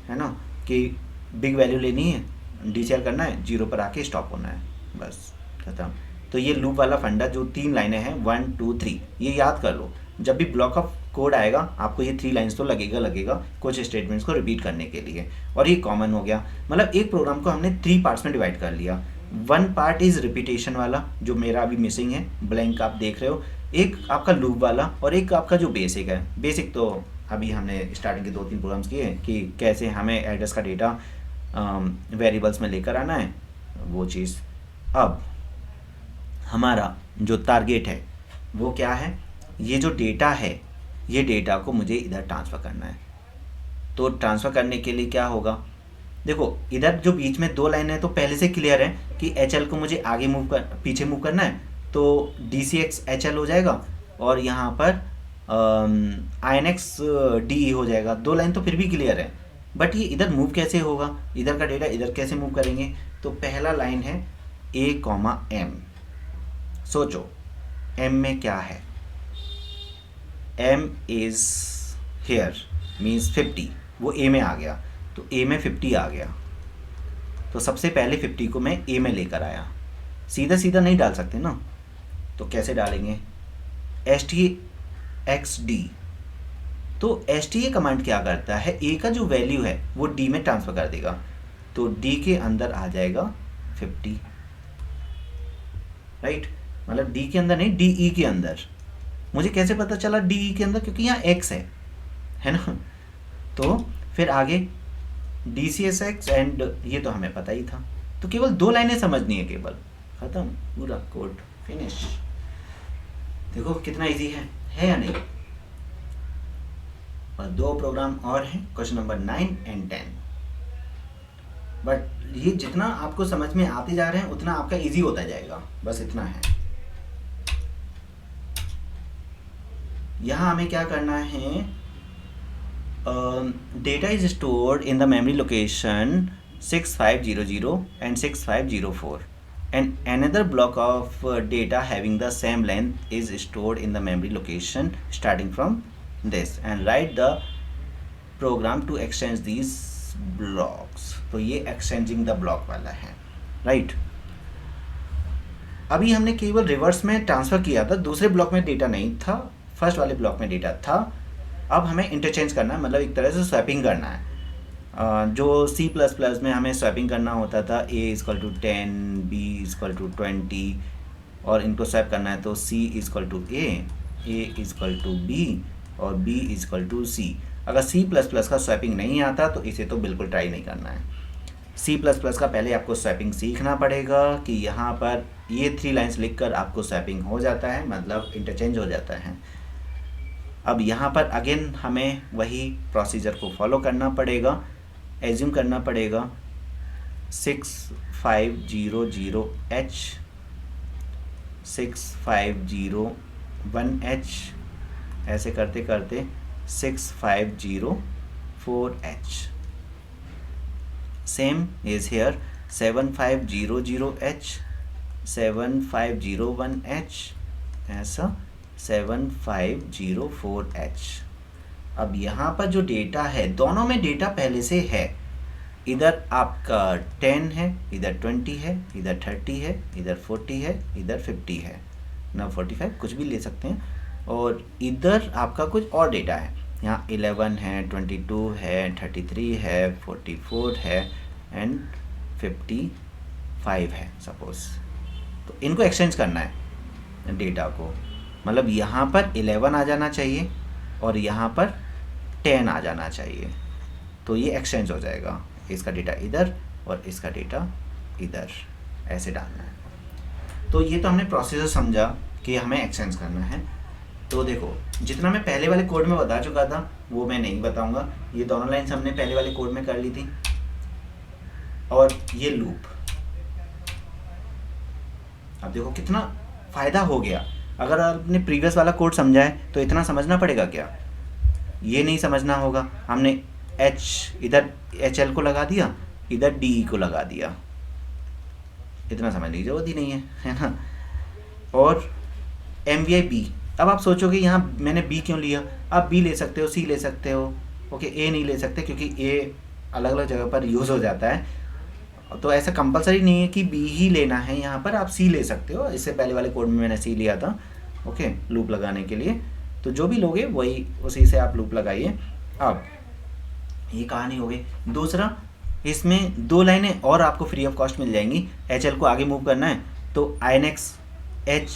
है ना। कि बिग वैल्यू लेनी है, DCR करना है, 0 पर आके स्टॉप होना है, बस खत्म। तो ये लूप वाला फंडा जो 3 लाइनें हैं 1 2 3, ये याद कर लो। जब भी ब्लॉक ऑफ कोड आएगा आपको ये 3 लाइन्स तो लगेगा कुछ स्टेटमेंट्स को रिपीट करने के लिए। और ये कॉमन हो गया, मतलब एक प्रोग्राम को हमने 3 पार्ट्स में डिवाइड कर लिया। 1 पार्ट इज़ रिपीटेशन वाला, जो मेरा अभी मिसिंग है, ब्लैंक आप देख रहे हो। एक आपका लूप वाला, और एक आपका जो बेसिक है। बेसिक तो अभी हमने स्टार्टिंग के 2-3 प्रोग्राम्स किए कि कैसे हमें एड्रेस का डेटा वेरिएबल्स में लेकर आना है, वो चीज़। अब हमारा जो टारगेट है वो क्या है, ये जो डेटा है, ये डेटा को मुझे इधर ट्रांसफ़र करना है। तो ट्रांसफ़र करने के लिए क्या होगा, देखो इधर जो बीच में 2 लाइन है तो पहले से क्लियर है कि HL को मुझे आगे पीछे मूव करना है, तो DCX HL हो जाएगा, और यहाँ पर INX DE हो जाएगा। 2 लाइन तो फिर भी क्लियर है, बट ये इधर मूव कैसे होगा, इधर का डेटा इधर कैसे मूव करेंगे। तो पहला लाइन है A, M। सोचो M में क्या है, M इज़ हेयर मीन्स 50, वो A में आ गया, तो A में 50 आ गया। तो सबसे पहले 50 को मैं A में लेकर आया। सीधा सीधा नहीं डाल सकते ना, तो कैसे डालेंगे, STXD। तो STA कमांड क्या करता है, A का जो वैल्यू है वो D में ट्रांसफ़र कर देगा, तो D के अंदर आ जाएगा 50, राइट। मतलब D के अंदर नहीं, DE के अंदर। मुझे कैसे पता चला DE के अंदर, क्योंकि यहाँ X है ना। तो फिर आगे DCSX एंड ये तो हमें पता ही था, तो केवल 2 लाइनें समझनी है, केवल ख़त्म, पूरा कोड फिनिश। देखो कितना इजी है या नहीं। और 2 प्रोग्राम और हैं, क्वेश्चन नंबर 9 एंड 10। बट ये जितना आपको समझ में आते जा रहे हैं उतना आपका इजी होता जाएगा, बस इतना है। यहाँ हमें क्या करना है, data is stored in the memory location 6500 and 6504 and another block of data having the same length is stored in the memory location starting from this and write the program to exchange these blocks। तो ये exchanging the block वाला है, राइट। अभी हमने केवल रिवर्स में ट्रांसफ़र किया था, दूसरे ब्लॉक में डेटा नहीं था, फर्स्ट वाले ब्लॉक में डेटा था। अब हमें इंटरचेंज करना है, मतलब एक तरह से स्वैपिंग करना है। जो C++ में हमें स्वैपिंग करना होता था A=10, B=20 और इनको स्वैप करना है तो C=A, A=B और B=C। अगर C++ का स्वैपिंग नहीं आता तो इसे तो बिल्कुल ट्राई नहीं करना है। C++ का पहले आपको स्वैपिंग सीखना पड़ेगा कि यहाँ पर ये 3 लाइन्स लिखकर आपको स्वैपिंग हो जाता है, मतलब इंटरचेंज हो जाता है। अब यहाँ पर अगेन हमें वही प्रोसीजर को फॉलो करना पड़ेगा, एज्यूम करना पड़ेगा 6500H 6501H ऐसे करते करते 6504H। Same is here 7500H 7501H ऐसा 7504H। अब यहाँ पर जो डेटा है, दोनों में डेटा पहले से है, इधर आपका 10 है, इधर 20 है, इधर 30 है, इधर 40 है, इधर 50 है ना 45 कुछ भी ले सकते हैं, और इधर आपका कुछ और डेटा है, यहाँ 11 है, 22 है, 33 है, 44 है एंड 55 है सपोज। तो इनको एक्सचेंज करना है डेटा को, मतलब यहाँ पर 11 आ जाना चाहिए और यहाँ पर 10 आ जाना चाहिए, तो ये एक्सचेंज हो जाएगा। इसका डेटा इधर और इसका डेटा इधर ऐसे डालना है। तो ये तो हमने प्रोसीजर समझा कि हमें एक्सचेंज करना है। तो देखो, जितना मैं पहले वाले कोड में बता चुका था वो मैं नहीं बताऊंगा, ये दोनों लाइन्स हमने पहले वाले कोड में कर ली थी। और ये लूप, अब देखो कितना फ़ायदा हो गया। अगर आपने प्रीवियस वाला कोड समझा है तो इतना समझना पड़ेगा क्या? ये नहीं समझना होगा। हमने इधर HL को लगा दिया, इधर DE को लगा दिया, इतना समझने की जरूरत ही नहीं है ना। और MVI B, अब आप सोचोगे यहाँ मैंने B क्यों लिया? आप B ले सकते हो, C ले सकते हो, ओके, A नहीं ले सकते क्योंकि A अलग अलग जगह पर यूज़ हो जाता है। तो ऐसा कंपलसरी नहीं है कि B ही लेना है, यहाँ पर आप C ले सकते हो। इससे पहले वाले कोड में मैंने C लिया था, ओके, लूप लगाने के लिए। तो जो भी लोगे वही उसी से आप लूप लगाइए। अब ये कहानी हो गई। दूसरा, इसमें 2 लाइनें और आपको फ्री ऑफ कॉस्ट मिल जाएंगी। HL को आगे मूव करना है तो INX H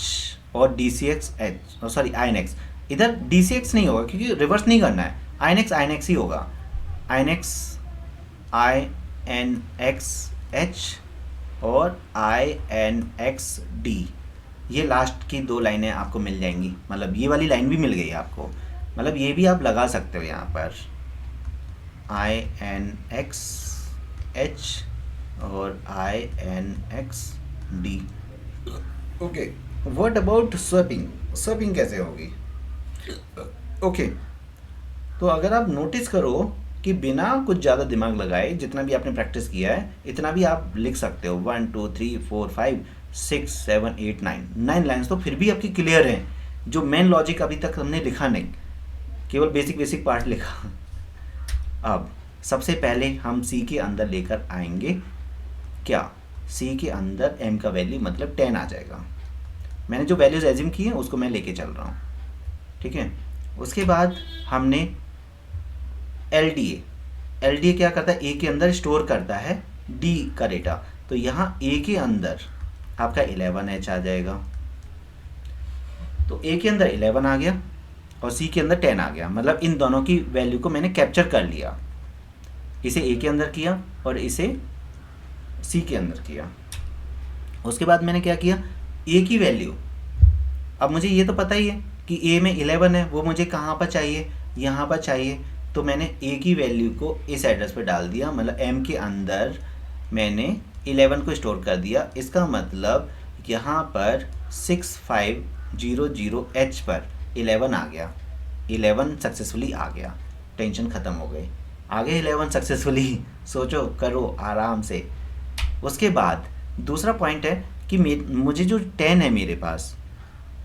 और DCX H, सॉरी INX, इधर DCX नहीं होगा क्योंकि रिवर्स नहीं करना है, INX ही होगा। INX H और INX D, ये लास्ट की 2 लाइनें आपको मिल जाएंगी। मतलब ये वाली लाइन भी मिल गई आपको, मतलब ये भी आप लगा सकते हो यहाँ पर INX H और INX D। Okay, what about swapping? Swapping कैसे होगी? ओके, तो अगर आप नोटिस करो कि बिना कुछ ज़्यादा दिमाग लगाए जितना भी आपने प्रैक्टिस किया है इतना भी आप लिख सकते हो। 1 2 3 4 5 6 7 8 9 लाइन्स तो फिर भी आपकी क्लियर हैं। जो मेन लॉजिक अभी तक हमने लिखा नहीं, केवल बेसिक पार्ट लिखा। अब सबसे पहले हम C के अंदर लेकर आएंगे क्या? C के अंदर M का वैल्यू मतलब 10 आ जाएगा। मैंने जो वैल्यूज एज्यूम की हैं उसको मैं लेके चल रहा हूँ, ठीक है। उसके बाद हमने LDA क्या करता है? A के अंदर स्टोर करता है D का डेटा। तो यहाँ A के अंदर आपका 11H आ जाएगा। तो A के अंदर 11 आ गया और C के अंदर 10 आ गया, मतलब इन दोनों की वैल्यू को मैंने कैप्चर कर लिया। इसे A के अंदर किया और इसे C के अंदर किया। उसके बाद मैंने क्या किया? A की वैल्यू, अब मुझे ये तो पता ही है कि A में 11 है, वो मुझे कहाँ पर चाहिए? यहाँ पर चाहिए। तो मैंने A की वैल्यू को इस एड्रेस पर डाल दिया, मतलब M के अंदर मैंने 11 को स्टोर कर दिया। इसका मतलब यहाँ पर 6500H पर 11 आ गया, 11 सक्सेसफुली आ गया, टेंशन ख़त्म हो गई, आ गए 11 सक्सेसफुली। सोचो, करो आराम से। उसके बाद दूसरा पॉइंट है कि मुझे जो 10 है मेरे पास,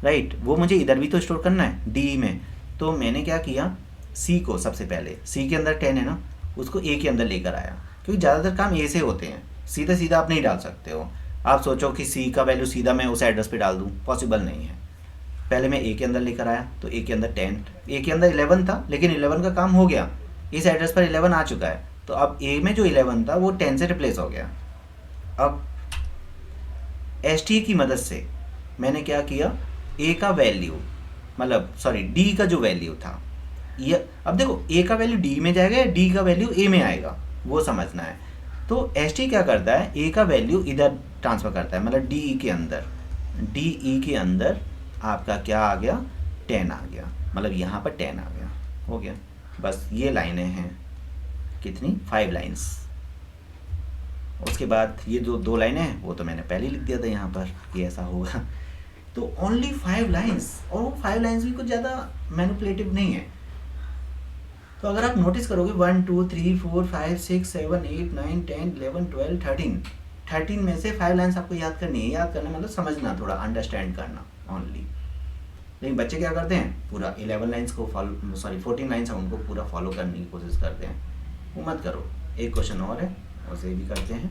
राइट, वो मुझे इधर भी तो स्टोर करना है डी में। तो मैंने क्या किया, सी को सबसे पहले, सी के अंदर 10 है ना, उसको ए के अंदर लेकर आया, क्योंकि ज़्यादातर काम ए से होते हैं, सीधा सीधा आप नहीं डाल सकते हो। आप सोचो कि सी का वैल्यू सीधा मैं उस एड्रेस पे डाल दूँ, पॉसिबल नहीं है। पहले मैं ए के अंदर लेकर आया, तो ए के अंदर 10, ए के अंदर 11 था, लेकिन 11 का काम हो गया, इस एड्रेस पर 11 आ चुका है, तो अब ए में जो 11 था वो 10 से रिप्लेस हो गया। अब एस टी की मदद से मैंने क्या किया, ए का वैल्यू, मतलब सॉरी डी का जो वैल्यू था, ये अब देखो ए का वैल्यू डी में जाएगा या डी का वैल्यू ए में आएगा, वो समझना है। तो एस टी क्या करता है, ए का वैल्यू इधर ट्रांसफ़र करता है, मतलब डी ई के अंदर, डी ई के अंदर आपका क्या आ गया, 10 आ गया, मतलब यहाँ पर 10 आ गया, हो गया। बस ये लाइनें हैं, कितनी, 5 लाइन्स। उसके बाद ये जो 2 लाइनें हैं वो तो मैंने पहले ही लिख दिया था यहाँ पर कि ऐसा होगा। तो ओनली 5 लाइन्स, और वो 5 लाइन्स भी कुछ ज़्यादा मैनिपुलेटिव नहीं है। तो अगर आप नोटिस करोगे 1 2 3 4 5 6 7 8 9 10 11 12 13 में से 5 लाइन्स आपको याद करनी है। याद करना मतलब समझना, थोड़ा अंडरस्टैंड करना ओनली। लेकिन बच्चे क्या करते हैं, पूरा 11 लाइन्स को फॉलो, सॉरी 14 लाइन्स है उनको पूरा फॉलो करने की कोशिश करते हैं। वो मत करो। एक क्वेश्चन और है, उसे भी करते हैं।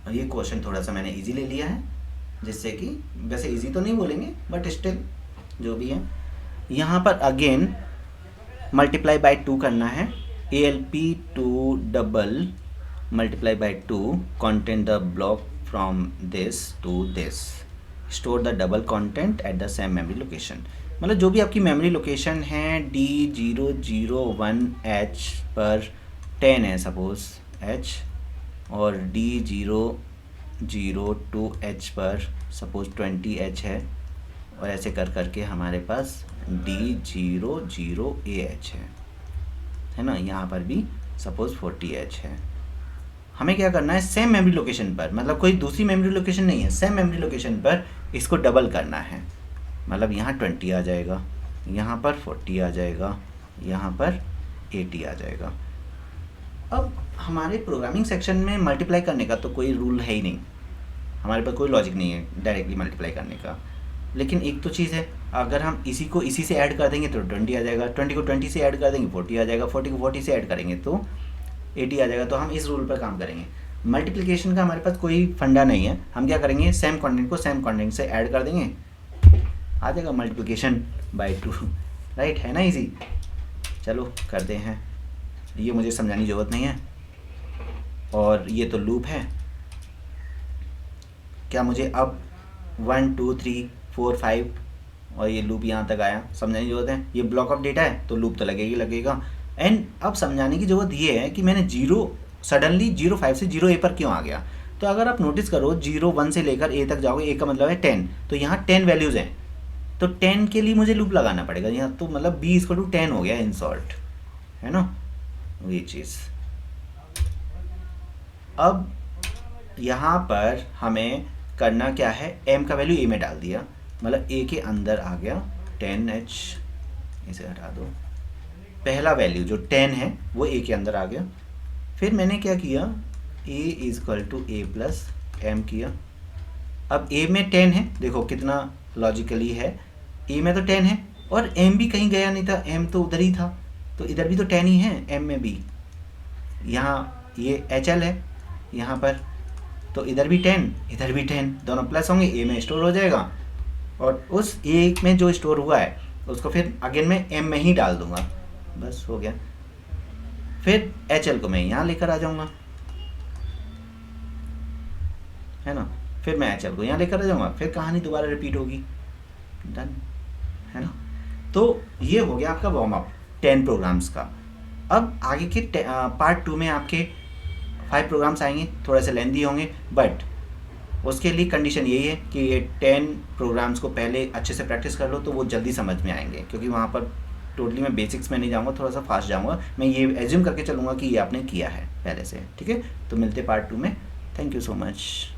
और ये क्वेश्चन थोड़ा सा मैंने इजी ले लिया है, जिससे कि, वैसे इजी तो नहीं बोलेंगे बट स्टिल जो भी है, यहाँ पर अगेन मल्टीप्लाई बाय 2 करना है। ALP2 double multiply by 2 content the block from this to this, store the double content at the same memory location। मतलब जो भी आपकी मेमोरी लोकेशन है D001H पर 10 है सपोज H, और D002H पर सपोज 20H है, और ऐसे कर करके हमारे पास D00AH है ना, यहाँ पर भी सपोज 40H है। हमें क्या करना है, सेम मेमोरी लोकेशन पर, मतलब कोई दूसरी मेमोरी लोकेशन नहीं है, सेम मेमोरी लोकेशन पर इसको डबल करना है। मतलब यहाँ 20 आ जाएगा, यहाँ पर 40 आ जाएगा, यहाँ पर 80 आ जाएगा। अब हमारे प्रोग्रामिंग सेक्शन में मल्टीप्लाई करने का तो कोई रूल है ही नहीं, हमारे पास कोई लॉजिक नहीं है डायरेक्टली मल्टीप्लाई करने का। लेकिन एक तो चीज़ है, अगर हम इसी को इसी से ऐड कर देंगे तो 20 आ जाएगा, 20 को 20 से ऐड कर देंगे 40 आ जाएगा, 40 को 40 से ऐड करेंगे तो 80 आ जाएगा। तो हम इस रूल पर काम करेंगे। मल्टीप्लिकेशन का हमारे पास कोई फंडा नहीं है। हम क्या करेंगे, सेम कंटेंट को सेम कंटेंट से ऐड कर देंगे, आ जाएगा मल्टीप्लिकेशन बाय 2, राइट, है ना इजी। चलो करते हैं, ये मुझे समझाने की ज़रूरत नहीं है। और ये तो लूप है, क्या मुझे अब 1 2 3 4 5 और ये लूप यहाँ तक आया, समझाने की ज़रूरत है। ये ब्लॉक ऑफ डेटा है तो लूप तो लगेगा। एंड अब समझाने की ज़रूरत ये है कि मैंने सडनली 05 से 0A पर क्यों आ गया। तो अगर आप नोटिस करो 01 से लेकर A तक जाओगे, A का मतलब है 10, तो यहाँ 10 वैल्यूज़ हैं, तो 10 के लिए मुझे लूप लगाना पड़ेगा यहाँ। तो मतलब B = 10 हो गया इन शॉर्ट, है ना ये चीज़। अब यहाँ पर हमें करना क्या है, M का वैल्यू A में डाल दिया, मतलब A के अंदर आ गया 10H, इसे हटा दो। पहला वैल्यू जो 10 है वो A के अंदर आ गया। फिर मैंने क्या किया, A = A + M किया। अब A में 10 है, देखो कितना लॉजिकली है, A में तो 10 है और M भी कहीं गया नहीं था, M तो उधर ही था, तो इधर भी तो 10 ही है M में भी। यहाँ ये HL है यहाँ पर, तो इधर भी 10 इधर भी 10, दोनों प्लस होंगे, A में स्टोर हो जाएगा। और उस A में जो स्टोर हुआ है उसको फिर अगेन मैं M में ही डाल दूंगा, बस हो गया। फिर HL को मैं यहाँ लेकर आ जाऊँगा, है ना, फिर मैं HL को यहाँ लेकर आ जाऊँगा, फिर कहानी दोबारा रिपीट होगी, डन, है ना। तो ये हो गया आपका वार्म अप 10 प्रोग्राम्स का। अब आगे के पार्ट 2 में आपके 5 प्रोग्राम्स आएंगे, थोड़े से लेंदी होंगे, बट उसके लिए कंडीशन यही है कि ये 10 प्रोग्राम्स को पहले अच्छे से प्रैक्टिस कर लो, तो वो जल्दी समझ में आएंगे, क्योंकि वहाँ पर टोटली मैं बेसिक्स में नहीं जाऊँगा, थोड़ा सा फास्ट जाऊँगा, मैं ये एज्यूम करके चलूँगा कि ये आपने किया है पहले से। ठीक है, तो मिलते पार्ट 2 में। Thank you so much.